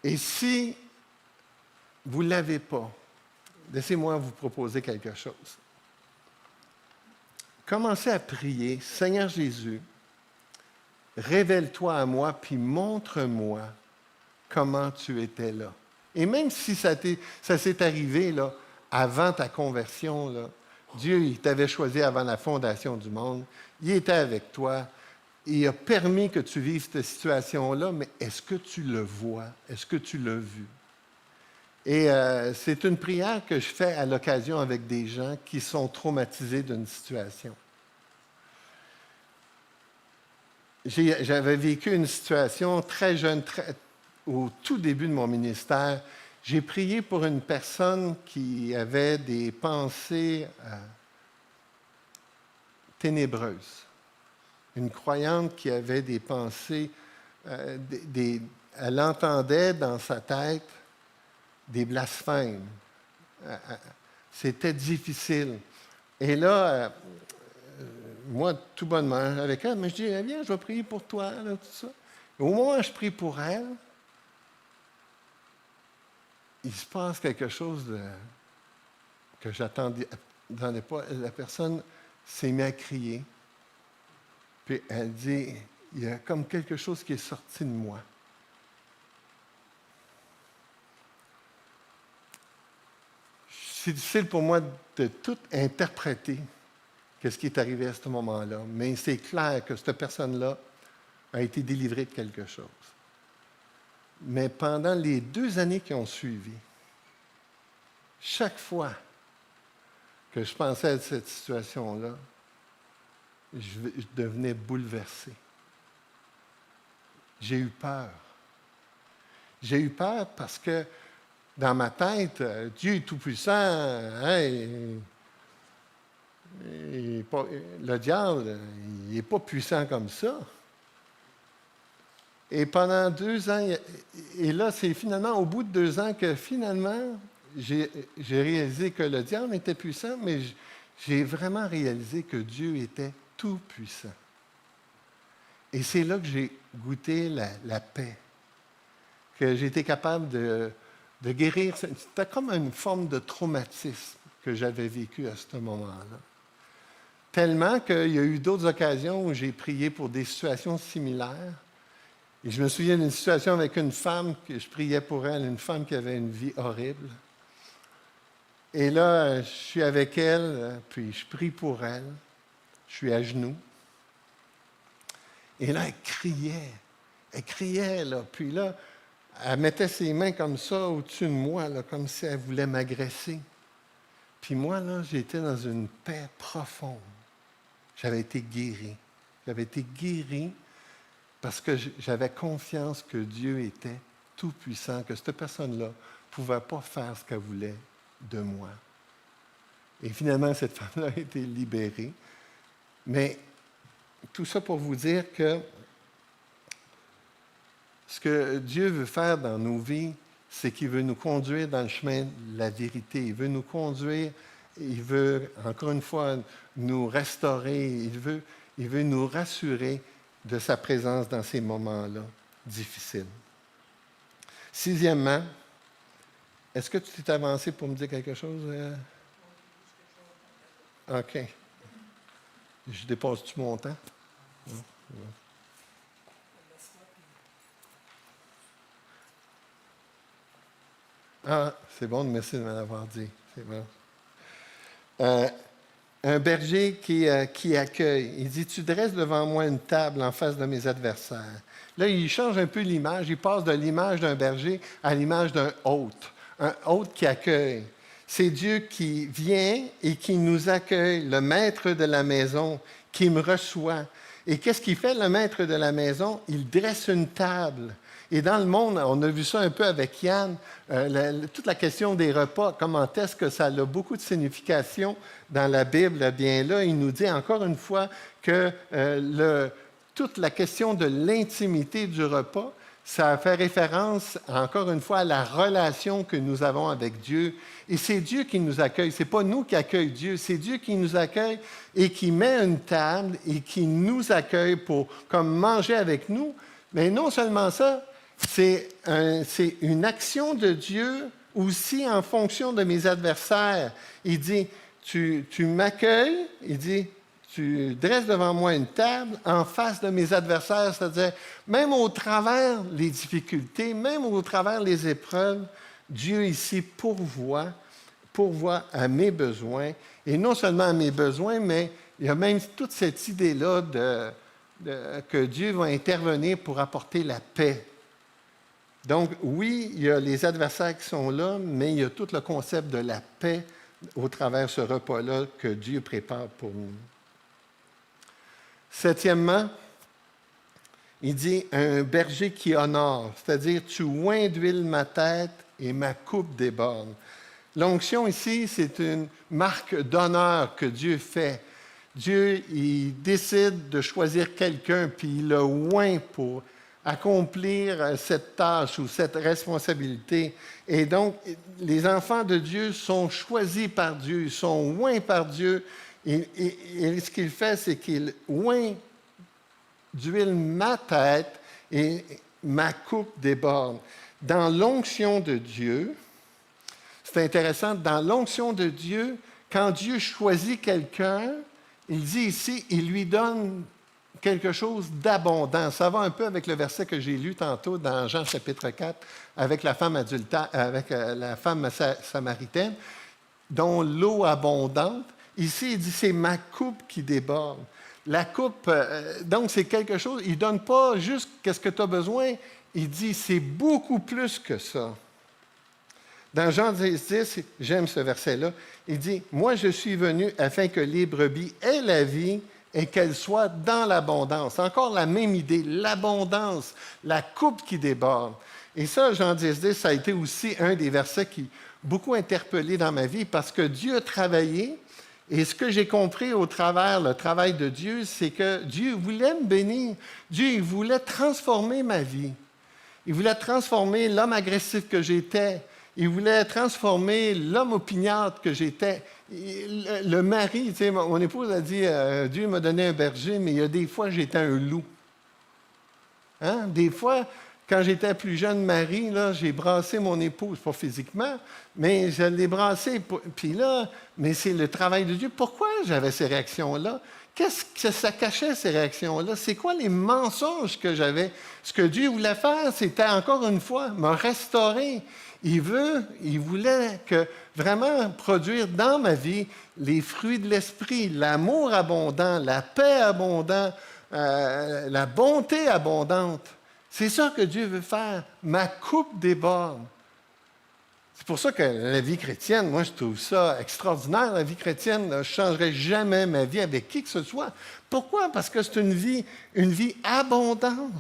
Et si vous ne l'avez pas, laissez-moi vous proposer quelque chose. Commencez à prier, Seigneur Jésus, révèle-toi à moi, puis montre-moi comment tu étais là. Et même si ça s'est arrivé là, avant ta conversion, là, Dieu il t'avait choisi avant la fondation du monde, il était avec toi, il a permis que tu vives cette situation-là, mais est-ce que tu le vois? Est-ce que tu l'as vu? Et c'est une prière que je fais à l'occasion avec des gens qui sont traumatisés d'une situation. J'avais vécu une situation très jeune, au tout début de mon ministère. J'ai prié pour une personne qui avait des pensées ténébreuses. Une croyante qui avait des pensées, elle entendait dans sa tête des blasphèmes. C'était difficile. Et là, moi, tout bonnement, avec elle, mais je dis, viens, je vais prier pour toi, là, tout ça. Et au moment où je prie pour elle, il se passe quelque chose que je n'attendais pas. La personne s'est mise à crier. Puis elle dit, il y a comme quelque chose qui est sorti de moi. C'est difficile pour moi de tout interpréter ce qui est arrivé à ce moment-là, mais c'est clair que cette personne-là a été délivrée de quelque chose. Mais pendant les 2 années qui ont suivi, chaque fois que je pensais à cette situation-là, je devenais bouleversé. J'ai eu peur. J'ai eu peur parce que dans ma tête, Dieu est tout-puissant. Hein, le diable, il n'est pas puissant comme ça. Et pendant 2 ans, et là, c'est finalement au bout de 2 ans que finalement, j'ai réalisé que le diable était puissant, mais j'ai vraiment réalisé que Dieu était tout-puissant. Et c'est là que j'ai goûté la paix, que j'ai été capable de guérir. C'était comme une forme de traumatisme que j'avais vécu à ce moment-là. Tellement qu'il y a eu d'autres occasions où j'ai prié pour des situations similaires. Et je me souviens d'une situation avec une femme, que je priais pour elle, une femme qui avait une vie horrible. Et là, je suis avec elle, puis je prie pour elle. Je suis à genoux. Et là, elle criait. Elle criait, là. Puis là, elle mettait ses mains comme ça au-dessus de moi, là, comme si elle voulait m'agresser. Puis moi, là, j'étais dans une paix profonde. j'avais été guéri. J'avais été guéri parce que j'avais confiance que Dieu était tout-puissant, que cette personne-là ne pouvait pas faire ce qu'elle voulait de moi. Et finalement, cette femme-là a été libérée. Mais tout ça pour vous dire que ce que Dieu veut faire dans nos vies, c'est qu'il veut nous conduire dans le chemin de la vérité. Il veut nous conduire, il veut, encore une fois, nous restaurer. Il veut nous rassurer de sa présence dans ces moments-là difficiles. Sixièmement, est-ce que tu t'es avancé pour me dire quelque chose? OK. Je dépasse-tu mon temps? Non. Ah, c'est bon, merci de me l'avoir dit. C'est bon. Un berger qui accueille. Il dit, tu dresses devant moi une table en face de mes adversaires. Là, il change un peu l'image. Il passe de l'image d'un berger à l'image d'un hôte. Un hôte qui accueille. C'est Dieu qui vient et qui nous accueille, le maître de la maison, qui me reçoit. Et qu'est-ce qu'il fait, le maître de la maison? Il dresse une table. Et dans le monde, on a vu ça un peu avec Yann, toute la question des repas, comment est-ce que ça a beaucoup de signification dans la Bible? Eh bien là, il nous dit encore une fois que toute la question de l'intimité du repas, ça fait référence, encore une fois, à la relation que nous avons avec Dieu. Et c'est Dieu qui nous accueille. Ce n'est pas nous qui accueillons Dieu, c'est Dieu qui nous accueille et qui met une table et qui nous accueille pour comme manger avec nous. Mais non seulement ça, c'est une action de Dieu aussi en fonction de mes adversaires. Il dit, tu m'accueilles, il dit, tu dresses devant moi une table en face de mes adversaires, c'est-à-dire même au travers les difficultés, même au travers les épreuves, Dieu ici pourvoit à mes besoins, et non seulement à mes besoins, mais il y a même toute cette idée-là que Dieu va intervenir pour apporter la paix. Donc, oui, il y a les adversaires qui sont là, mais il y a tout le concept de la paix au travers de ce repas-là que Dieu prépare pour nous. Septièmement, il dit un berger qui honore, c'est-à-dire tu oins d'huile ma tête et ma coupe déborde. L'onction ici, c'est une marque d'honneur que Dieu fait. Dieu, il décide de choisir quelqu'un, puis il le oint pour accomplir cette tâche ou cette responsabilité. Et donc, les enfants de Dieu sont choisis par Dieu, ils sont oints par Dieu. Et ce qu'il fait, c'est qu'il oint d'huile ma tête et ma coupe déborde. Dans l'onction de Dieu, c'est intéressant, dans l'onction de Dieu, quand Dieu choisit quelqu'un, il dit ici, il lui donne quelque chose d'abondant. Ça va un peu avec le verset que j'ai lu tantôt dans Jean chapitre 4, avec la femme adultère, avec la femme samaritaine, dont l'eau abondante. Ici, il dit, c'est ma coupe qui déborde. La coupe, donc c'est quelque chose, il ne donne pas juste qu'est-ce que tu as besoin, il dit, c'est beaucoup plus que ça. Dans Jean 10, j'aime ce verset-là, il dit, « Moi, je suis venu afin que les brebis aient la vie et qu'elles soient dans l'abondance. » Encore la même idée, l'abondance, la coupe qui déborde. Et ça, Jean 10, ça a été aussi un des versets qui beaucoup interpellé dans ma vie parce que Dieu a travaillé. Et ce que j'ai compris au travers le travail de Dieu, c'est que Dieu voulait me bénir. Dieu, il voulait transformer ma vie. Il voulait transformer l'homme agressif que j'étais. Il voulait transformer l'homme opiniâtre que j'étais. Le mari, tu sais, mon épouse a dit, Dieu m'a donné un berger, mais il y a des fois, j'étais un loup. Hein? Des fois, quand j'étais plus jeune mari, là, j'ai brassé mon épouse, pas physiquement, mais je l'ai brassé. Puis là, mais c'est le travail de Dieu. Pourquoi j'avais ces réactions-là? Qu'est-ce que ça cachait, ces réactions-là? C'est quoi les mensonges que j'avais? Ce que Dieu voulait faire, c'était encore une fois me restaurer. Il voulait vraiment produire dans ma vie les fruits de l'esprit, l'amour abondant, la paix abondante, la bonté abondante. C'est ça que Dieu veut faire. Ma coupe déborde. C'est pour ça que la vie chrétienne, moi, je trouve ça extraordinaire, la vie chrétienne. Je ne changerai jamais ma vie avec qui que ce soit. Pourquoi? Parce que c'est une vie abondante.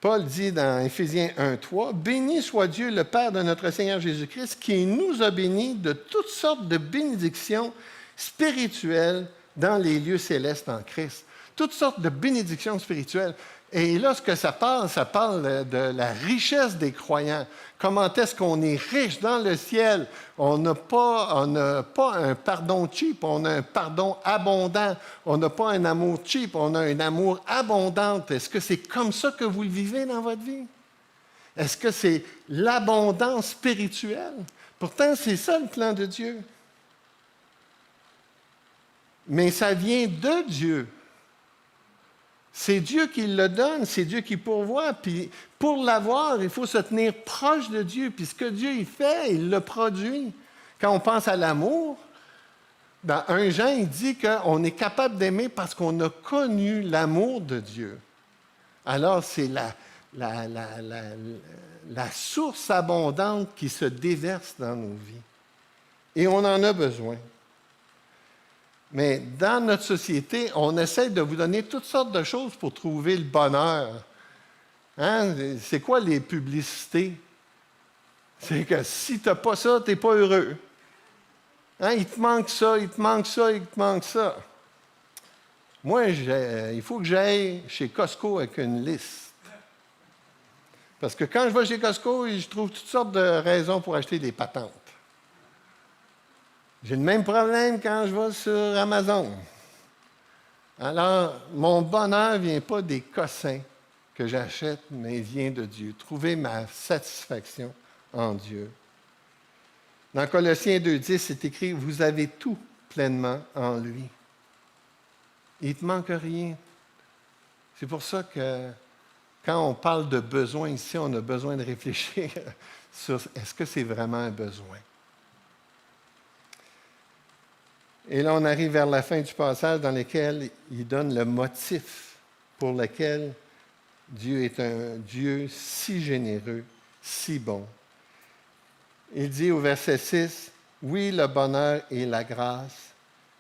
Paul dit dans Éphésiens 1:3, « Béni soit Dieu, le Père de notre Seigneur Jésus-Christ, qui nous a bénis de toutes sortes de bénédictions spirituelles dans les lieux célestes en Christ. » Toutes sortes de bénédictions spirituelles. Et là, ce que ça parle de la richesse des croyants. Comment est-ce qu'on est riche dans le ciel? On n'a pas un pardon cheap, on a un pardon abondant. On n'a pas un amour cheap, on a un amour abondant. Est-ce que c'est comme ça que vous le vivez dans votre vie? Est-ce que c'est l'abondance spirituelle? Pourtant, c'est ça le plan de Dieu. Mais ça vient de Dieu. C'est Dieu qui le donne, c'est Dieu qui pourvoit. Puis pour l'avoir, il faut se tenir proche de Dieu. Puis ce que Dieu il fait, il le produit. Quand on pense à l'amour, dans 1 Jean, il dit qu'on est capable d'aimer parce qu'on a connu l'amour de Dieu. Alors c'est la source abondante qui se déverse dans nos vies. Et on en a besoin. Mais dans notre société, on essaie de vous donner toutes sortes de choses pour trouver le bonheur. Hein? C'est quoi les publicités? C'est que si tu n'as pas ça, tu n'es pas heureux. Hein? Il te manque ça, il te manque ça, il te manque ça. Moi, il faut que j'aille chez Costco avec une liste. Parce que quand je vais chez Costco, je trouve toutes sortes de raisons pour acheter des patentes. J'ai le même problème quand je vais sur Amazon. Alors, mon bonheur ne vient pas des cossins que j'achète, mais il vient de Dieu. Trouver ma satisfaction en Dieu. Dans Colossiens 2:10, c'est écrit « Vous avez tout pleinement en lui. » Il ne te manque rien. C'est pour ça que quand on parle de besoin ici, on a besoin de réfléchir sur est-ce que c'est vraiment un besoin. Et là, on arrive vers la fin du passage dans lequel il donne le motif pour lequel Dieu est un Dieu si généreux, si bon. Il dit au verset 6, « Oui, le bonheur et la grâce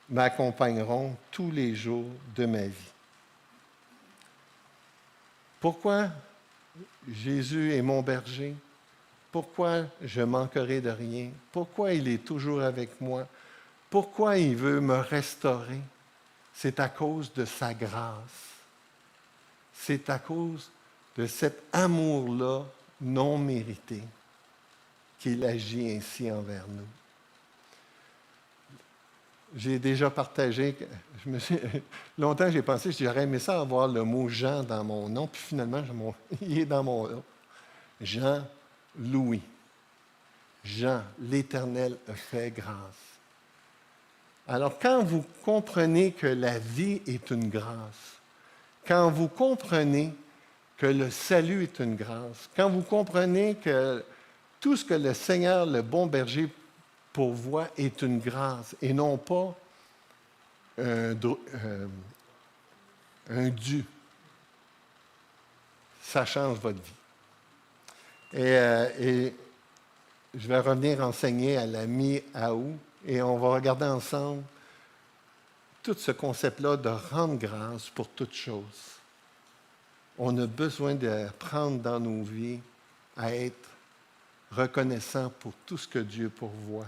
m'accompagneront tous les jours de ma vie. » Pourquoi Jésus est mon berger? Pourquoi je manquerai de rien? Pourquoi il est toujours avec moi? Pourquoi il veut me restaurer? C'est à cause de sa grâce. C'est à cause de cet amour-là non mérité qu'il agit ainsi envers nous. J'ai déjà partagé, longtemps j'ai pensé, j'aurais aimé ça avoir le mot Jean dans mon nom, puis finalement, il est dans mon nom. Jean-Louis. Jean, l'Éternel a fait grâce. Alors, quand vous comprenez que la vie est une grâce, quand vous comprenez que le salut est une grâce, quand vous comprenez que tout ce que le Seigneur, le bon berger, pourvoit est une grâce et non pas un dû, ça change votre vie. Et je vais revenir enseigner à la mi-août. Et on va regarder ensemble tout ce concept-là de rendre grâce pour toutes choses. On a besoin d'apprendre dans nos vies à être reconnaissant pour tout ce que Dieu pourvoit.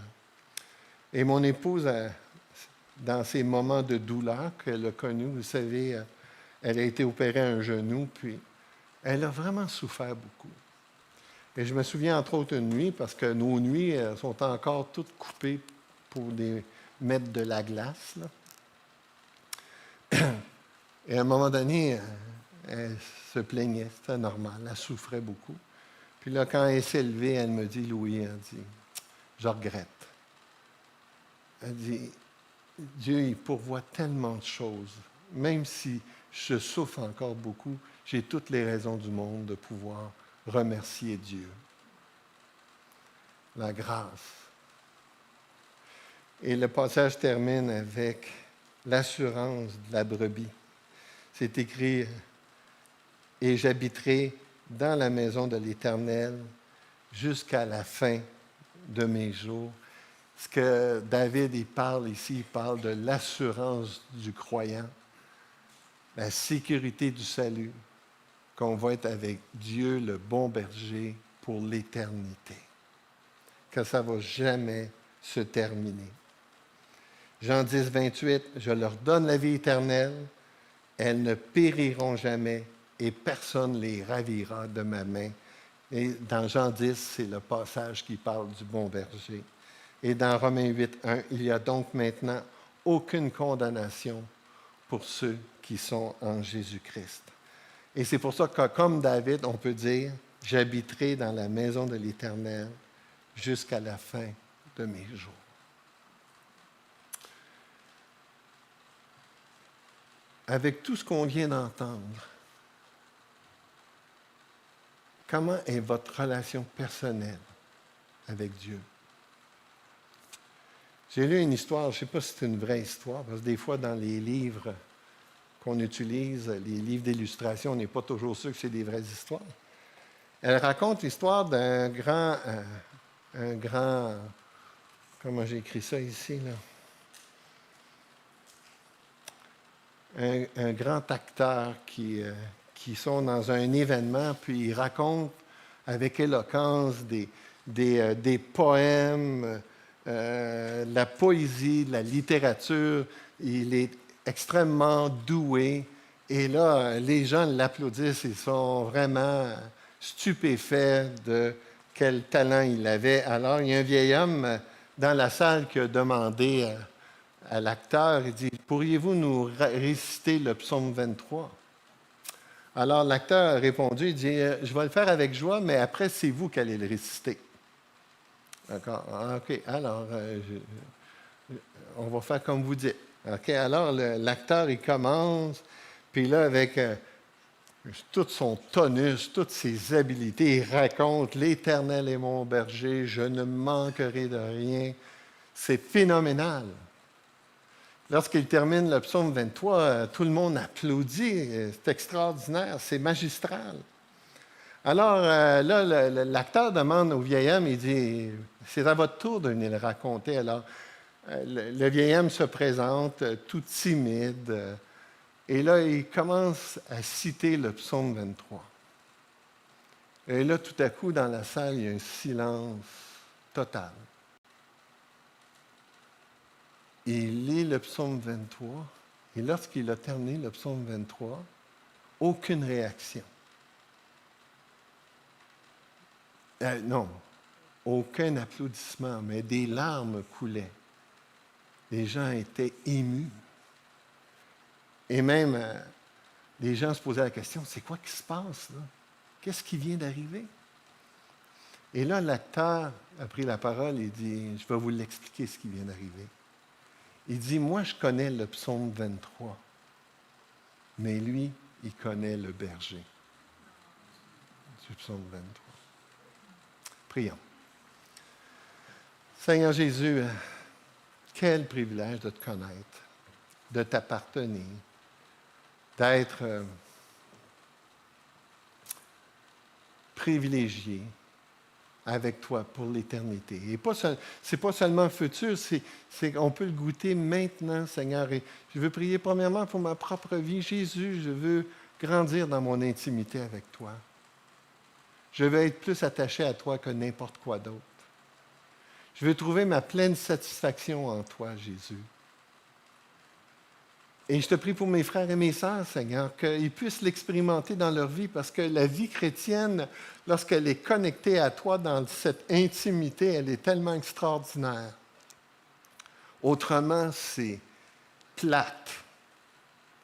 Et mon épouse, dans ces moments de douleur qu'elle a connus, vous savez, elle a été opérée à un genou, puis elle a vraiment souffert beaucoup. Et je me souviens entre autres une nuit, parce que nos nuits sont encore toutes coupées pour mettre de la glace. Là. Et à un moment donné, elle se plaignait, c'était normal, elle souffrait beaucoup. Puis là, quand elle s'est levée, elle me dit, Louis, elle dit, je regrette. Elle dit, Dieu, il pourvoit tellement de choses. Même si je souffre encore beaucoup, j'ai toutes les raisons du monde de pouvoir remercier Dieu. La grâce. Et le passage termine avec l'assurance de la brebis. C'est écrit « Et j'habiterai dans la maison de l'Éternel jusqu'à la fin de mes jours. Ce que David il parle ici, il parle de l'assurance du croyant, la sécurité du salut, qu'on va être avec Dieu, le bon berger, pour l'éternité. Que ça ne va jamais se terminer. Jean 10, 28, « Je leur donne la vie éternelle, elles ne périront jamais, et personne ne les ravira de ma main. » Et dans Jean 10, c'est le passage qui parle du bon berger. Et dans Romains 8, 1, « Il n'y a donc maintenant aucune condamnation pour ceux qui sont en Jésus-Christ. » Et c'est pour ça que, comme David, on peut dire, « J'habiterai dans la maison de l'Éternel jusqu'à la fin de mes jours. » Avec tout ce qu'on vient d'entendre, comment est votre relation personnelle avec Dieu? J'ai lu une histoire, je ne sais pas si c'est une vraie histoire, parce que des fois, dans les livres qu'on utilise, les livres d'illustration, on n'est pas toujours sûr que c'est des vraies histoires. Elle raconte l'histoire d'un grand, comment j'ai écrit ça ici, là? Un grand acteur qui sont dans un événement, puis il raconte avec éloquence des poèmes, la poésie, la littérature. Il est extrêmement doué. Et là, les gens l'applaudissent. Ils sont vraiment stupéfaits de quel talent il avait. Alors, il y a un vieil homme dans la salle qui a demandé à l'acteur, il dit, « Pourriez-vous nous réciter le psaume 23? » Alors, l'acteur a répondu, il dit, « Je vais le faire avec joie, mais après, c'est vous qui allez le réciter. » D'accord. OK. Alors, on va faire comme vous dites. OK. Alors, l'acteur, il commence, puis là, avec tout son tonus, toutes ses habiletés, il raconte, « L'Éternel est mon berger, je ne manquerai de rien. » C'est phénoménal. Lorsqu'il termine le psaume 23, tout le monde applaudit. C'est extraordinaire, c'est magistral. Alors, là, l'acteur demande au vieil homme, il dit, « C'est à votre tour de venir le raconter. » Alors, le vieil homme se présente, tout timide, et là, il commence à citer le psaume 23. Et là, tout à coup, dans la salle, il y a un silence total. Il lit le psaume 23, et lorsqu'il a terminé le psaume 23, aucune réaction. Non, aucun applaudissement, mais des larmes coulaient. Les gens étaient émus. Et même, les gens se posaient la question, c'est quoi qui se passe là? Qu'est-ce qui vient d'arriver? Et là, l'acteur a pris la parole et dit, je vais vous l'expliquer ce qui vient d'arriver. Il dit, moi, je connais le psaume 23, mais lui, il connaît le berger du psaume 23. Prions. Seigneur Jésus, quel privilège de te connaître, de t'appartenir, d'être privilégié avec toi pour l'éternité. Et ce n'est pas seulement futur, on peut le goûter maintenant, Seigneur. Et je veux prier premièrement pour ma propre vie. Jésus, je veux grandir dans mon intimité avec toi. Je veux être plus attaché à toi que n'importe quoi d'autre. Je veux trouver ma pleine satisfaction en toi, Jésus. Et je te prie pour mes frères et mes sœurs, Seigneur, qu'ils puissent l'expérimenter dans leur vie, parce que la vie chrétienne, lorsqu'elle est connectée à toi dans cette intimité, elle est tellement extraordinaire. Autrement, c'est plate,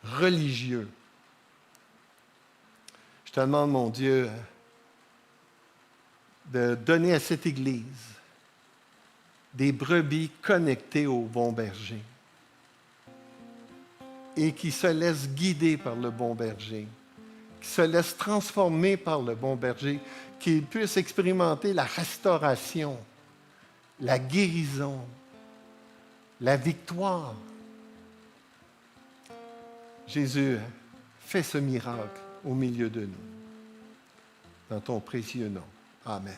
religieux. Je te demande, mon Dieu, de donner à cette Église des brebis connectées au bon berger, et qui se laissent guider par le bon berger, qui se laissent transformer par le bon berger, qui puissent expérimenter la restauration, la guérison, la victoire. Jésus, fais ce miracle au milieu de nous. dans ton précieux nom. Amen.